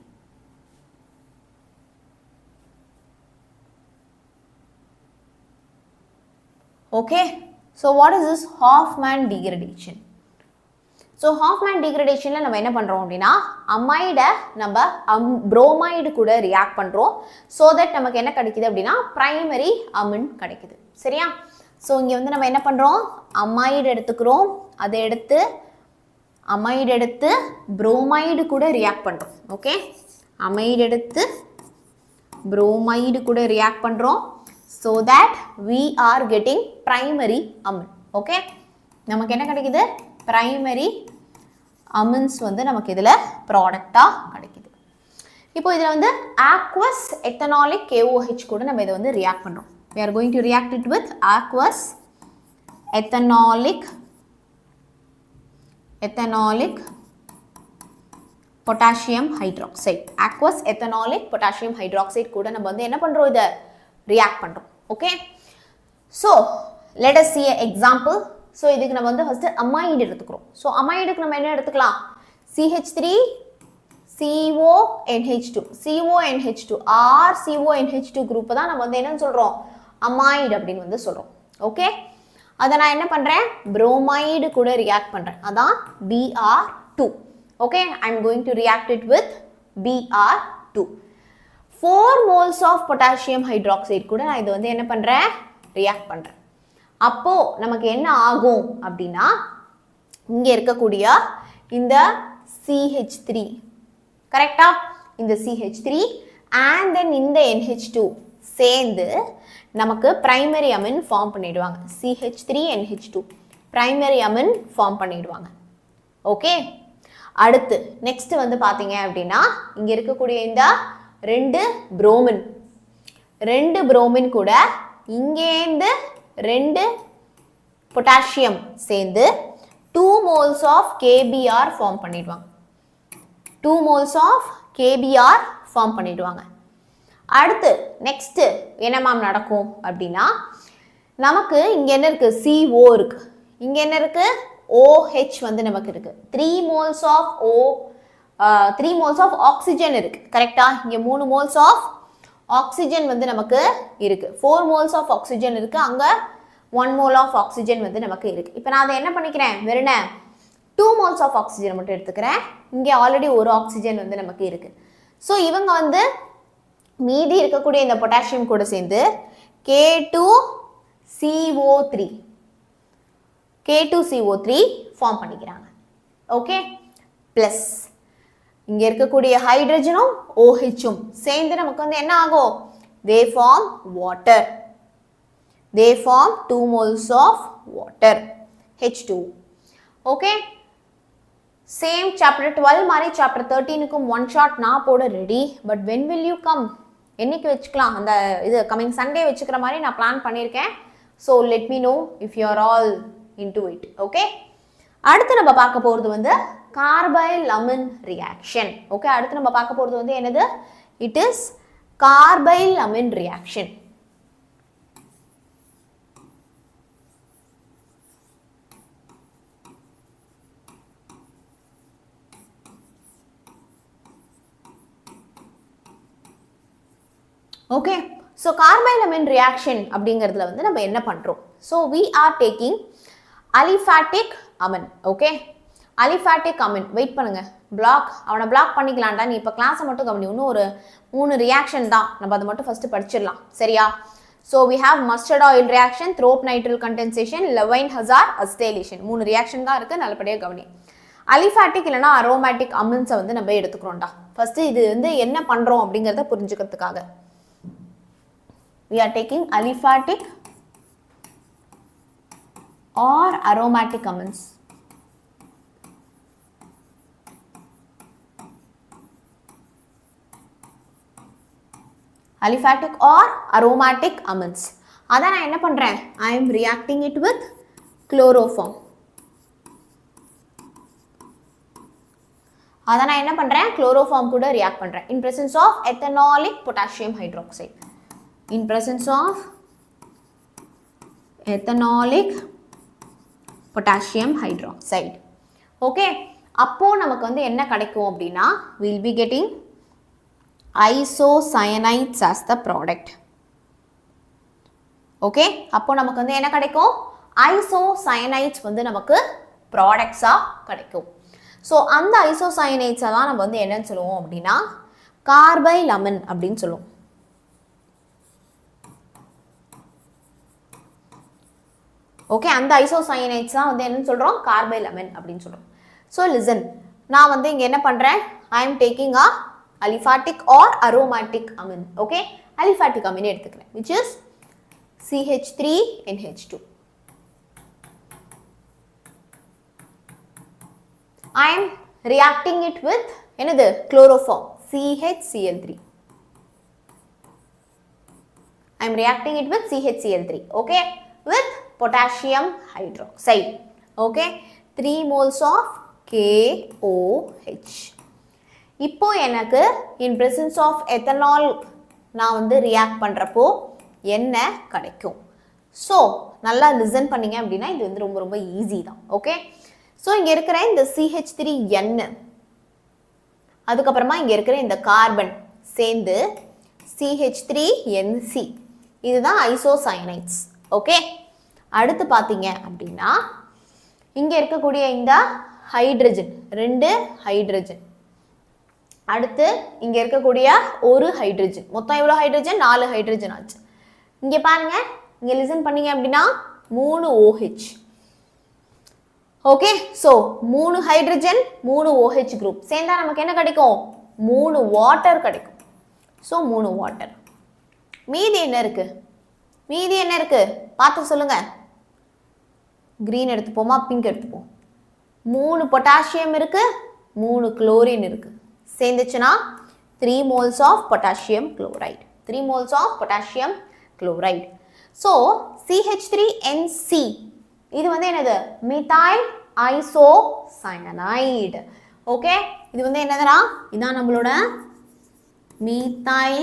Okay, so what is this Hoffmann degradation? So Hoffmann degradation நம்ம என்ன பண்றோம் அப்படின்னா, அமைடை நம்ம புரோமைடு கூட ரியாக்ட் பண்றோம். so that நமக்கு என்ன கிடைக்குது அப்படின்னா பிரைமரி அமின் கிடைக்குது. சரியா? ஸோ இங்கே வந்து நம்ம என்ன பண்றோம், அமைடு எடுத்துக்கிறோம். அதை எடுத்து அமைடு எடுத்து புரோமைடு கூட ரியாக்ட் பண்றோம். ஓகே, அமைடு எடுத்து புரோமைடு கூட ரியாக்ட் பண்றோம். So that we are getting primary amine. Okay, நமக்கு என்ன கிடைக்குது? primary amines வந்து நமக்கு இதில் ப்ராடக்டாக கிடைக்குது. இப்போ இதில் வந்து aqueous ethanolic KOH கூட நம்ம இதை வந்து ரியாக்ட் பண்ணுறோம். we are going to react it with aqueous ethanolic potassium hydroxide. aqueous ethanolic potassium hydroxide கூட நம்ம வந்து என்ன பண்ணுறோம், இதை ரியாக்ட் பண்ணுறோம். Okay, so let us see an example. So இதுக்கு நம்ம வந்து ஃபஸ்ட்டு அமைடு எடுத்துக்கிறோம். ஸோ அமைடுக்கு நம்ம என்ன எடுத்துக்கலாம்? CH3 CONH2 CONH2 RCONH2 group தான் நம்ம வந்து என்னன்னு சொல்கிறோம், அமைடு அப்படின்னு வந்து சொல்கிறோம். ஓகே, அதை நான் என்ன பண்ணுறேன், புரோமைடு கூட ரியாக்ட் பண்ணுறேன். அதான் Br2. Okay, I am going to react it with Br2. 4 moles of potassium hydroxide கூட நான் இது வந்து என்ன பண்ணுறேன், ரியாக்ட் பண்ணுறேன். அப்போது நமக்கு என்ன ஆகும் அப்படின்னா, இங்கே இருக்கக்கூடிய இந்த CH3 கரெக்டா, இந்த CH3 and then இந்த NH2 சேர்ந்து நமக்கு பிரைமரி அமின் ஃபார்ம் பண்ணிடுவாங்க. CH3NH2 பிரைமரி அமின் ஃபார்ம் பண்ணிடுவாங்க. ஓகே, அடுத்து நெக்ஸ்ட் வந்து பார்த்தீங்க அப்படின்னா, இங்கே இருக்கக்கூடிய இந்த ரெண்டு புரோமின் கூட இங்கேருந்து 2 பொட்டாசியம் சேர்ந்து 2 moles of KBr ஃபார்ம் பண்ணிடுவாங்க. 2 moles of KBr ஃபார்ம் பண்ணிடுவாங்க. அடுத்து நெக்ஸ்ட் என்ன மேம் நடக்கும் அப்படின்னா, நமக்கு இங்க என்ன இருக்கு, CO இருக்கு, இங்க என்ன இருக்கு, OH வந்து நமக்கு இருக்கு. 3 moles of 3 moles of oxygen இருக்கு. கரெக்டா, இங்க 3 moles of ஆக்சிஜன் வந்து நமக்கு இருக்கு. 4 moles of ஆக்சிஜன் இருக்கு, அங்க 1 mole of ஆக்சிஜன் வந்து நமக்கு இருக்கு. இப்போ நான் அதை என்ன பண்ணிக்கிறேன், வெறும் 2 moles of ஆக்சிஜன் மட்டும் எடுத்துக்கிறேன். இங்கே ஆல்ரெடி ஒரு ஆக்சிஜன் வந்து நமக்கு இருக்கு. ஸோ இவங்க வந்து மீதி இருக்கக்கூடிய இந்த பொட்டாசியம் கூட சேர்ந்து K2CO3 ஃபார்ம் பண்ணிக்கிறாங்க. ஓகே, பிளஸ் இங்க இருக்கக்கூடிய ஹைட்ரஜனும் OHம் சேர்ந்து நமக்கு வந்து என்ன ஆகும், they form water. They form 2 moles of water, H2. Okay, same chapter 12 மாதிரி chapter 13க்கும் one shot நான் போட ready. But when will you come? என்னைக்கு வச்சுக்கலாம், அந்த இது கமிங் சண்டே வச்சுக்கிற மாதிரி நான் பிளான் பண்ணியிருக்கேன். So let me know if you are all into it. Okay, அடுத்து நம்ம பார்க்க போகிறது வந்து கார்பைலமின் ரியாக்ஷன். ஓகே, அடுத்து நம்ம பார்க்க போகிறது வந்து என்னது, it is carbylamine reaction. Okay, so carbylamine reaction அப்படிங்கிறதுல வந்து நம்ம என்ன பண்ணுறோம், so we are taking aliphatic amine. Okay, aliphatic amine, wait பண்ணுங்க, பிளாக் அவனை பிளாக் பண்ணிக்கலாம்டா நீ இப்போ கிளாஸை மட்டும் கவனி இன்னும் ஒரு 3 ரியாக்ஷன் தான் நம்ம அதை மட்டும் ஃபஸ்ட்டு படிச்சிடலாம் சரியா so we have mustard oil reaction Thorpe nitrile condensation Levine Hauser acetylation 3 reaction தான் இருக்குது நல்லபடியாக கவனி அலிஃபாட்டிக் இல்லைனா அரோமேட்டிக் அமின்ஸை வந்து நம்ம எடுத்துக்கிறோம்டா ஃபஸ்ட்டு இது வந்து என்ன பண்ணுறோம் அப்படிங்கிறத புரிஞ்சுக்கிறதுக்காக we are taking aliphatic or aromatic amines aliphatic or aromatic amines அத நான் என்ன பண்றேன் I am reacting it with chloroform அத நான் என்ன பண்றேன் chloroform கூட react பண்றேன் in presence of ethanolic potassium hydroxide in presence of ethanolic potassium hydroxide okay அப்போ நமக்கு வந்து என்ன கிடைக்கும் அப்படினா we will be getting isocyanides as the product okay அப்போ நமக்கு வந்து என்ன கிடைக்கும் isocyanides வந்து நமக்கு products ஆ கிடைக்கும் so அந்த isocyanides தான் நம்ம வந்து என்னன்னு சொல்லுவோம் அப்படினா carbylamine அப்படினு சொல்லுவோம் ஓகே அந்த ஐசோசயனைட்ஸ் தான் வந்து என்னன்னு சொல்றோம் கார்பைலமைன் அப்படினு சொல்றோம் சோ லிசன் நான் வந்து இங்க என்ன பண்றேன் I am taking a aliphatic or aromatic amine okay aliphatic amine எடுத்துக்கிறேன் which is CH3NH2 I am reacting it with என்னது chloroform CHCl3 I am reacting it with CHCl3 okay with potassium hydroxide okay 3 moles of KOH இப்போ எனக்கு in presence of ethanol நான் வந்து react பண்றப்போ என்ன கிடைக்கும் so நல்லா listen பண்ணீங்க அப்படினா இது வந்து ரொம்ப ரொம்ப ஈஸி தான் okay so இங்க இருக்கிற இந்த CH3N அதுக்கு அப்புறமா இங்க இருக்கிற இந்த கார்பன் சேர்ந்து CH3NC இதுதான் ஐசோசயனைட்ஸ் okay அடுத்து பாத்தீங்க அப்படினா இங்க இருக்கக்கூடிய இந்த ஹைட்ரஜன் 2 ஹைட்ரஜன் அடுத்து இங்க இருக்கக்கூடிய ஒரு ஹைட்ரஜன் மொத்தம் எவ்வளவு ஹைட்ரஜன் 4 ஹைட்ரஜன் ஆச்சு இங்க பாருங்க இங்க லிசன் பண்ணீங்க அப்படினா 3 OH okay so 3 hydrogen 3 OH group சேர்ந்தா நமக்கு என்ன கிடைக்கும் 3 வாட்டர் கிடைக்கும் சோ 3 வாட்டர் மீதி என்ன இருக்கு பார்த்து சொல்லுங்க green எடுத்துப்போமா pink எடுத்துப்போம் 3 பொட்டாசியம் இருக்கு 3 குளோரின் இருக்கு சேர்ந்துச்சுனா 3 moles of potassium chloride 3 moles of potassium chloride so CH3NC இது வந்து என்னது methyl isocyanide okay இது வந்து என்னதுனா இதான் நம்மளோட methyl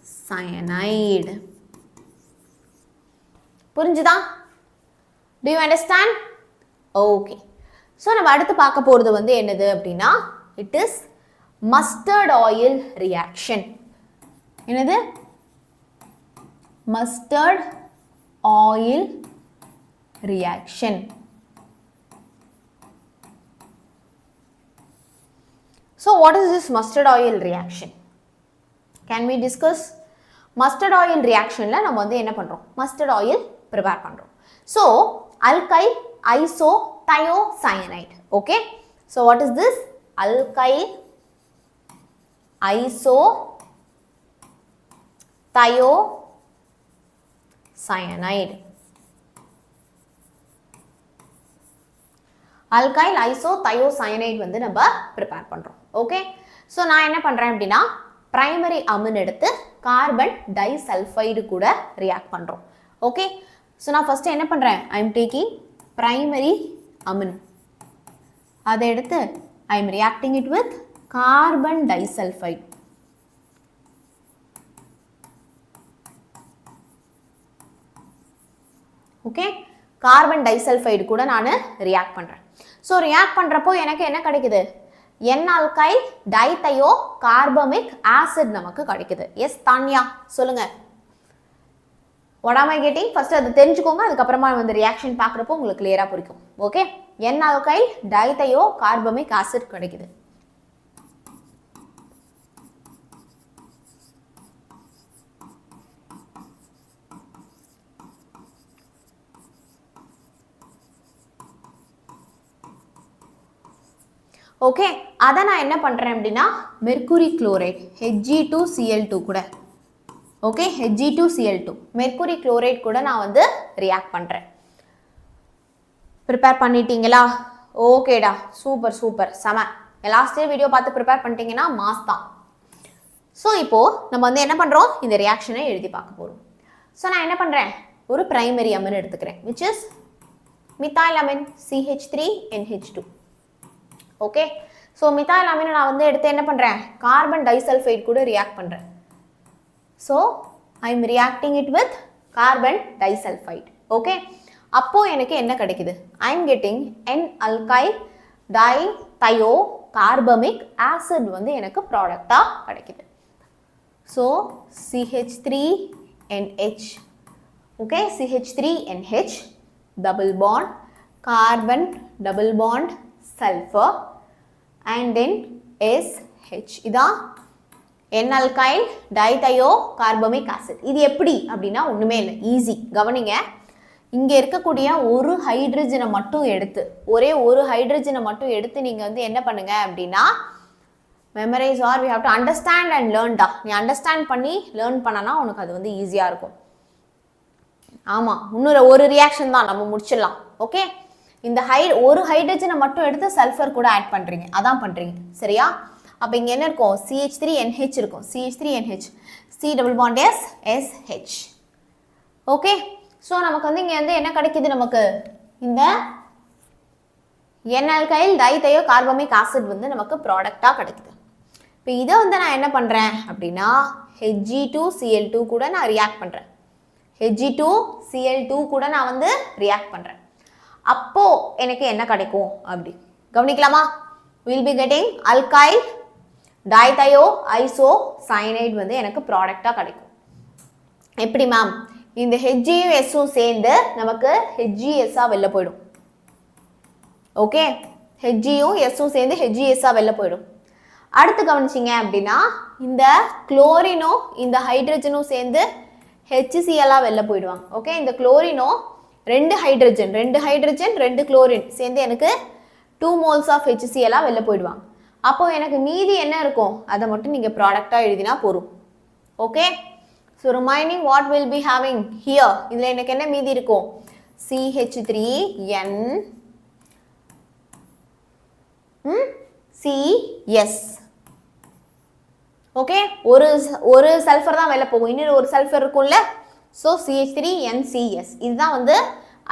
isocyanide புரிஞ்சுதா do you understand okay so நம்ம அடுத்து பார்க்க போறது வந்து என்னது அப்படினா it is mustard oil reaction என்னது mustard oil reaction so what is this mustard oil reaction can we discuss mustard oil reaction la நம்ம வந்து என்ன பண்றோம் mustard oil prepare பண்றோம் so alkyl isothiocyanide okay so what is this alkyl isothiocyanide alkyl isothiocyanide வந்து நம்ம prepare பண்றோம் okay so நான் என்ன பண்றேன் அப்படினா primary amine எடுத்து carbon disulfide கூட react பண்றோம் okay so நான் first என்ன பண்றேன் I am taking primary amine அதை எடுத்து I am reacting it with carbon disulfide okay carbon disulfide கூட நான் react பண்றேன் so react பண்றப்போ எனக்கு என்ன கிடைக்குது N-alkyl dithiocarbamic acid நமக்கு கிடைக்குது எஸ் தான்யா சொல்லுங்க what am I getting? First அது தெரிஞ்சுக்கோங்க, அதுக்கப்புறமா வந்து ரியாக்ஷன் பார்க்குறப்போ உங்களுக்கு கிளியராக புரிக்கும். Okay, N alkyl diethiocarbomic acid கிடைக்குது. ஓகே, அதை நான் என்ன பண்ணுறேன் அப்படின்னா மெர்க்குரி குளோரைட் Hg2Cl2 கூட, ஓகே, Hg2Cl2 மெர்க்குரி குளோரைட் கூட நான் வந்து ரியாக்ட் பண்ணுறேன். ப்ரிப்பேர் பண்ணிட்டீங்களா? ஓகேடா, சூப்பர் சூப்பர், செம. லாஸ்ட் வீடியோ பார்த்து ப்ரிப்பேர் பண்ணிட்டீங்கன்னா மாஸ் தான். ஸோ இப்போது நம்ம வந்து என்ன பண்ணுறோம், இந்த ரியாக்ஷனை எழுதி பார்க்க போகிறோம். ஸோ நான் என்ன பண்ணுறேன், ஒரு பிரைமரி அமின் எடுத்துக்கிறேன், which is methylamine CH3NH2. Okay, so methyl அமீனை நான் வந்து எடுத்து என்ன பண்ணுறேன், கார்பன் டைசல்ஃபைட் கூட ரியாக்ட் பண்ணுறேன். So I am reacting it with carbon disulphide. Okay, அப்போது எனக்கு என்ன கிடைக்குது, I am getting N alkyl diethiocarbomic acid வந்து எனக்கு ப்ராடக்டாக கிடைக்குது. So CH3NH, okay, CH3NH double bond carbon double bond sulfur and then SH. இதான் N alkyl diethiocarbomic acid. இது எப்படி அப்படின்னா ஒன்றுமே இல்லை, ஈஸி. கவனிங்க, இங்கே இருக்கக்கூடிய ஒரு ஹைட்ரஜனை மட்டும் எடுத்து, ஒரே ஒரு ஹைட்ரஜனை மட்டும் எடுத்து நீங்கள் வந்து என்ன பண்ணுங்க அப்படின்னா memorise or we have to understand and லேர்ன்டா. நீ அண்டர்ஸ்டாண்ட் பண்ணி லேர்ன் பண்ணனா உனக்கு அது வந்து ஈஸியாக இருக்கும். ஆமாம், இன்னொரு ஒரு ரியாக்ஷன் தான், நம்ம முடிச்சிடலாம். ஓகே, இந்த ஒரு ஹைட்ரஜனை மட்டும் எடுத்து சல்ஃபர் கூட ஆட் பண்ணுறீங்க, அதான் பண்ணுறீங்க, சரியா? அப்போ இங்கே என்ன இருக்கும், CH3NH இருக்கும், CH3NH, C double bond SH. Okay, so நமக்கு வந்து இங்கே வந்து என்ன கிடைக்குது, நமக்கு இந்த N alkyl diethiocarbomic acid வந்து நமக்கு ப்ராடக்டாக கிடைக்குது. இப்போ இதை வந்து நான் என்ன பண்ணுறேன் அப்படின்னா Hg2Cl2 கூட நான் ரியாக்ட் பண்ணுறேன், Hg2Cl2 கூட நான் வந்து ரியாக்ட் பண்ணுறேன். அப்போ எனக்கு என்ன கிடைக்கும் அப்படி கவனிக்கலாமா? Will be getting alkyl diethioisocyanide வந்து எனக்கு ப்ராடக்டாக கிடைக்கும். எப்படி மேம், இந்த ஹெச்ஜியும் எஸ்ஸும் சேர்ந்து நமக்கு ஹெச்ஜிஎஸ்ஸாக வெளில போயிடும். ஓகே, ஹெச்ஜியும் எஸ்ஸும் சேர்ந்து ஹெச்ஜிஎஸ்ஸாக வெளில போயிடும். அடுத்து கவனிச்சிங்க அப்படின்னா இந்த குளோரினும் இந்த ஹைட்ரஜனும் சேர்ந்து HCl-ஆக வெளில போயிடுவாங்க. ஓகே, இந்த குளோரினும் ரெண்டு ஹைட்ரஜன் ரெண்டு குளோரின் சேர்ந்து எனக்கு 2 moles ஆஃப் HCl-ஆக வெளில போயிடுவாங்க. அப்போ எனக்கு மீதி என்ன இருக்கும், அதை மட்டும் நீங்கள் ப்ராடக்டாக எழுதினா போதும். Okay, so remaining what will be having here, இதில் எனக்கு என்ன மீதி இருக்கும், CH3N CS. ஓகே, ஒரு சல்ஃபர் தான் வெளில போகும், இன்னொரு ஒரு சல்ஃபர் இருக்கும்ல. ஸோ CH3NCS இதுதான் வந்து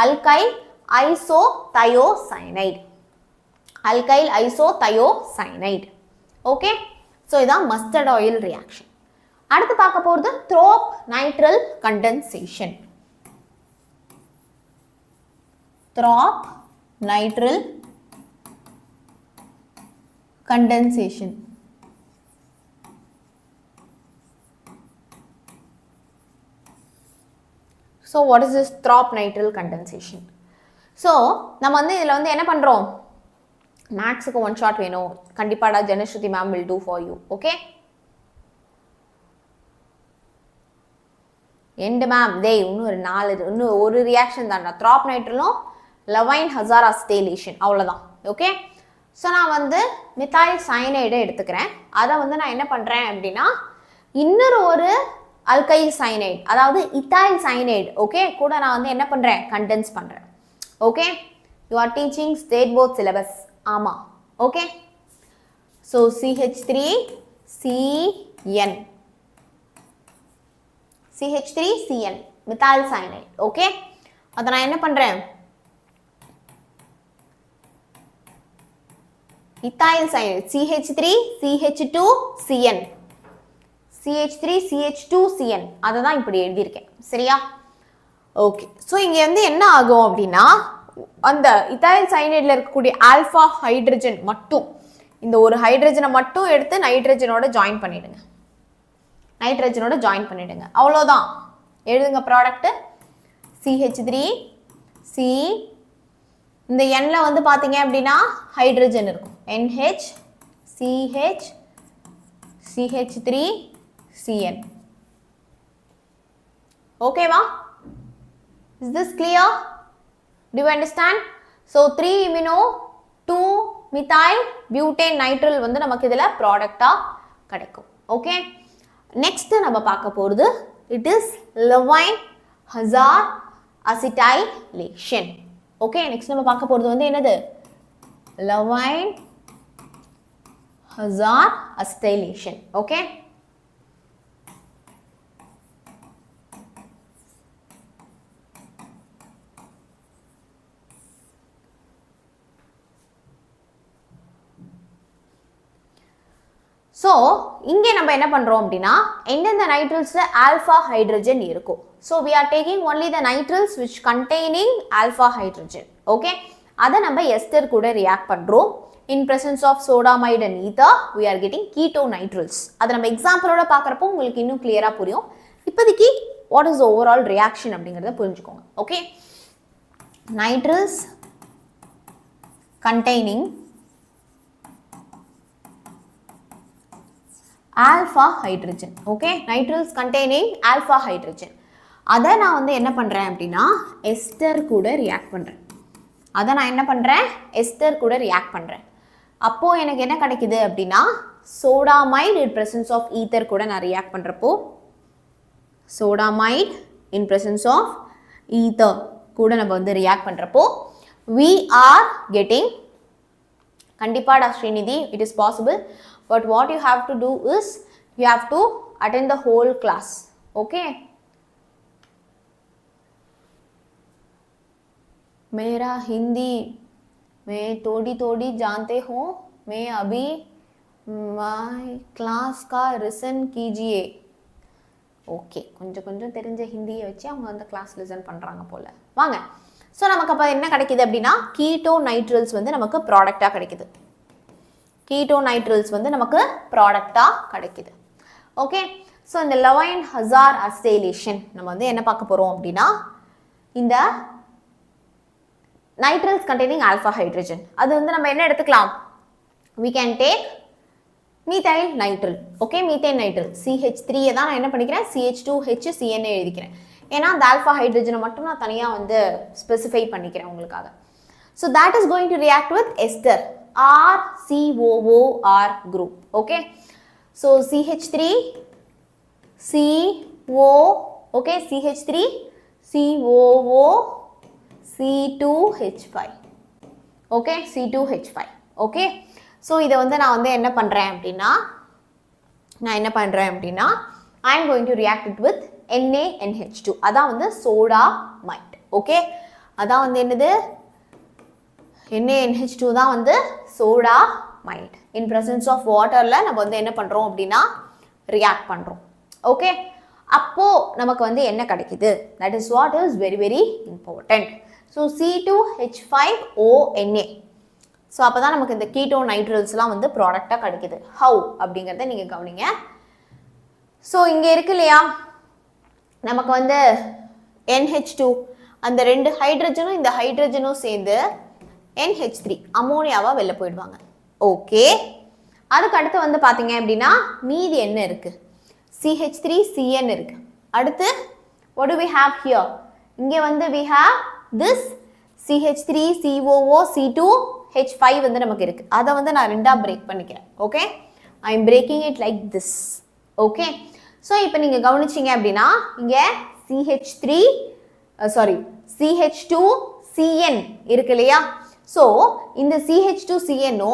alkyl isothiocyanide. alkyl isothiocyanide. Okay, so இதான் மஸ்டர்ட் ஆயில் ரியாக்ஷன். அடுத்து பார்க்க போகிறது throb nitrile condensation. Throb nitrile condensation. So what is this throb nitrile condensation? So நம்ம வந்து இதில் வந்து என்ன பண்ணுறோம், மேக்ஸுக்கு 1 shot வேணும் கண்டிப்பாடா, Janashruthi ma'am will do for you. Okay, and ma'am டே இன்னும் ஒரு ரியாக்ஷன் தான்டா, த்ரோப் நைட்ரலும் லவைன் ஹசாராஸ்டேலேஷன், அவ்வளோதான். ஓகே, ஸோ நான் வந்து மித்தாயில் சயனைடை எடுத்துக்கிறேன். அதை வந்து நான் என்ன பண்ணுறேன் அப்படின்னா இன்னொரு ஒரு alkyl cyanide, அதாவது ethyl cyanide, ஓகே, கூட நான் வந்து என்ன பண்ணுறேன், கண்டென்ஸ் பண்ணுறேன். Okay, you are teaching state board syllabus, ஆமாம். Okay, so CH3CN methyl cyanide. Okay, அதை நான் என்ன பண்ணுறேன், ethyl cyanide CH3CH2CN CH3CH2CN அதை தான் இப்படி எழுதியிருக்கேன், சரியா? ஓகே, ஸோ இங்கே வந்து என்ன ஆகும் அப்படின்னா அந்த இத்தாயில் சைனைடில் இருக்கக்கூடிய ஆல்ஃபா ஹைட்ரஜன் மட்டும், இந்த ஒரு ஹைட்ரஜனை மட்டும் எடுத்து நைட்ரஜனோட ஜாயின் பண்ணிடுங்க, அவ்வளோதான். எழுதுங்க ப்ராடக்ட் CH3 C இந்த Nல வந்து பாத்தீங்க அப்படின்னா ஹைட்ரஜன் இருக்கும் NH CH CH3 Cn. Okay ma? Is this clear? Do you understand? So 3 imino 2 methyl butane nitrile வந்து நமக்கு இதுல ப்ராடக்ட்டா கிடைக்கும். Okay? Next நம்ம பார்க்க போறது it is levine hazard acetylation. Okay, next நம்ம பார்க்க போறது வந்து என்னது levine hazard acetylation. Okay, so இங்க நம்ம என்ன பண்றோம் அப்படினா எந்தெந்த நைட்ரல்ஸ்ல ஆல்பா ஹைட்ரஜன் இருக்கும். So we are taking only the nitriles which containing alpha hydrogen. Okay, அத நம்ம ester கூட react பண்றோம். In presence of sodamide and ether we are getting ketonitriles. அத நம்ம எக்ஸாம்பிளோட பார்க்கறப்போ உங்களுக்கு இன்னும் கிளியரா புரியும். இப்போதைக்கு what is the overall reaction அப்படிங்கறத புரிஞ்சுக்கோங்க. Okay, nitriles containing alpha hydrogen. Okay, nitriles containing alpha hydrogen. அத நான் வந்து என்ன பண்றேன் அப்படினா எஸ்டர் கூட ரியாக்ட் பண்றேன். அத நான் என்ன பண்றேன் எஸ்டர் கூட ரியாக்ட் பண்றேன். அப்போ எனக்கு என்ன கிடைக்குது அப்படினா சோடாமைடு in presence of ether கூட நான் ரியாக்ட் பண்றப்போ சோடாமைடு in presence of ether கூட நம்ம வந்து ரியாக்ட் பண்றப்போ we are getting கண்டிப்பா Srinidhi it is possible, but what you have to do is you have to attend the whole class. Okay, मेरा हिंदी मैं थोड़ी थोड़ी जानते हो, मैं अभी माय क्लास का लिसन कीजिए. ஓகே, கொஞ்சம் கொஞ்சம் தெரிஞ்ச ஹிந்தியை வச்சு அவங்க அந்த கிளாஸ் லிசன் பண்றாங்க போல. வாங்க, சோ நமக்கு அப்ப என்ன கிடைக்குது அப்படினா ketonitriles வந்து நமக்கு ப்ராடக்ட்டா கிடைக்குது. ketonitriles வந்து நமக்கு ப்ராடக்ட்டா கிடைக்குது. ஓகே, சோ இந்த levine hazard acetylation நம்ம வந்து என்ன பார்க்க போறோம் அப்படினா இந்த nitriles containing alpha hydrogen அது வந்து நம்ம என்ன எடுத்துக்கலாம் we can take methyl nitrile. Okay, methane nitrile CH3 தான் நான் என்ன பண்ணிக்கிறேன் CH2HCN எழுதிக்கிறேன். ஏனா அந்த alpha hydrogen மட்டும் நான் தனியா வந்து ஸ்பெசிஃபை பண்ணிக்கிறேன் உங்களுக்காக. So that is going to react with ester RCOOR group. Okay, so CH3 CO, okay, CH3 COO C2H5. Okay, C2H5. Okay, so இத வந்து நான் வந்து என்ன பண்றேன் அப்படினா I am going to react it with NaNH2. அதான் வந்து சோடாமைட். ஓகே, அதான் வந்து என்னது NaNH2 தான் வந்து சோடாமைட். in presence of waterல நம்ம வந்து என்ன பண்றோம் அப்படினா ரியாக்ட் பண்றோம். ஓகே, அப்போ நமக்கு வந்து என்ன கிடைக்குது, that is what is very very important. So C2H5ONA. So அப்போ தான் நமக்கு இந்த ketonitriles வந்து ப்ராடக்டாக கிடைக்குது. ஹவு அப்படிங்கிறத நீங்கள் கவனிங்க. ஸோ இங்கே இருக்கு இல்லையா நமக்கு வந்து NH2 அந்த ரெண்டு ஹைட்ரஜனும் இந்த ஹைட்ரஜனும் சேர்ந்து NH3 அமோனியாவாக வெளில போயிடுவாங்க. ஓகே, அதுக்கு அடுத்து வந்து பார்த்தீங்க அப்படின்னா மீதி என்ன இருக்குது CH3CN இருக்கு. அடுத்து what do we have here? இங்கே வந்து we have this CH3COO C2H5 வந்து நமக்கு இருக்கு. அதை வந்து நான் ரெண்டா பிரேக் பண்ணிக்கிறேன். Okay, I am breaking it like this. Okay, so இப்போ நீங்கள் கவனிச்சிங்க அப்படின்னா இங்கே CH2CN இருக்கு இல்லையா. ஸோ இந்த CH2CNO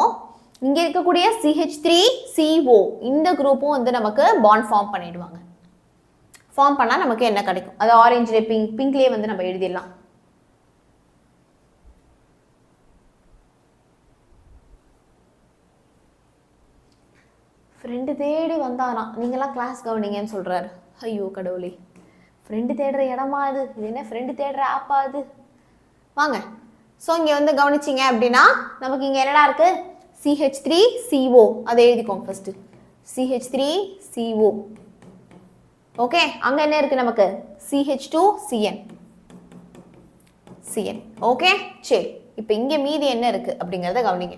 இங்கே இருக்கக்கூடிய CH3CO இந்த குரூப்பும் வந்து நமக்கு பாண்ட் ஃபார்ம் பண்ணிடுவாங்க. ஃபார்ம் பண்ணால் நமக்கு என்ன கிடைக்கும், அது ஆரஞ்சிலே பிங்க்லேயே வந்து நம்ம எழுதிடலாம். ஃப்ரெண்டு தேடி வந்தாராம், நீங்களாம் கிளாஸ் கவனிங்கன்னு சொல்கிறாரு. ஐயோ கடவுளே, ஃப்ரெண்டு தேடுற இடமா அது, இது என்ன ஃப்ரெண்டு தேடுற ஆப்பா அது. வாங்க, ஸோ இங்கே வந்து கவனிச்சிங்க அப்படின்னா நமக்கு இங்கே என்னடா இருக்குது CH3CO அதை எழுதிக்கோங்க ஃபஸ்ட்டு. CH3CO ஓகே, அங்கே என்ன இருக்குது நமக்கு CH2CN. ஓகே, சரி. இப்போ இங்கே மீதி என்ன இருக்குது அப்படிங்கிறத கவனிங்க.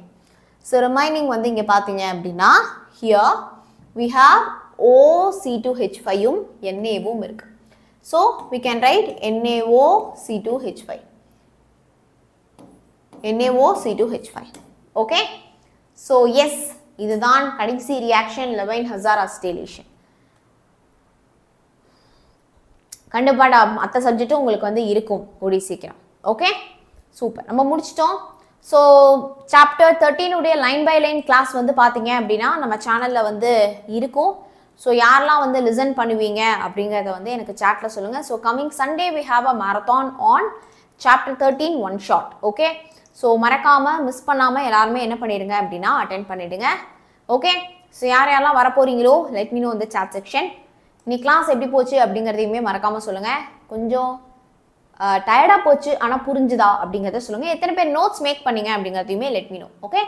ஸோ ரிமைனிங் வந்து இங்கே பார்த்தீங்க அப்படின்னா ஹியர் we have OC2H5யும் Naவும் இருக்குது. So we can write NaOC2H5. NaOC2H5. Okay, so yes, இதுதான் கடைசி ரியாக்ஷன் லெவைன் ஹசார் அசிட்டேலேஷன். கண்டிப்பாக மற்ற சப்ஜெக்ட்டும் உங்களுக்கு வந்து இருக்கும் கூடி சீக்கிரம். ஓகே, சூப்பர், நம்ம முடிச்சிட்டோம். ஸோ சாப்டர் 13 உடைய லைன் பை லைன் கிளாஸ் வந்து பார்த்தீங்க அப்படின்னா நம்ம சேனலில் வந்து இருக்கும். ஸோ யாரெல்லாம் வந்து லிசன் பண்ணுவீங்க அப்படிங்கிறத வந்து எனக்கு சாட்டில் சொல்லுங்கள். So coming Sunday we have a marathon on chapter 13 one shot. Okay, so மறக்காமல் மிஸ் பண்ணாமல் எல்லாருமே என்ன பண்ணிடுங்க அப்படின்னா அட்டென்ட் பண்ணிவிடுங்க. ஓகே, ஸோ யாரெல்லாம் வரப்போறீங்களோ லெட் மீ நோ இந்த சாட் செக்ஷன். இன்னைக்கு கிளாஸ் எப்படி போச்சு அப்படிங்கிறதையுமே மறக்காமல் சொல்லுங்கள். கொஞ்சம் டயர்டாக போச்சு ஆனால் புரிஞ்சுதா அப்படிங்கிறத சொல்லுங்கள். எத்தனை பேர் நோட்ஸ் மேக் பண்ணீங்க அப்படிங்கிறதையுமே லெட் மீ நோ. ஓகே.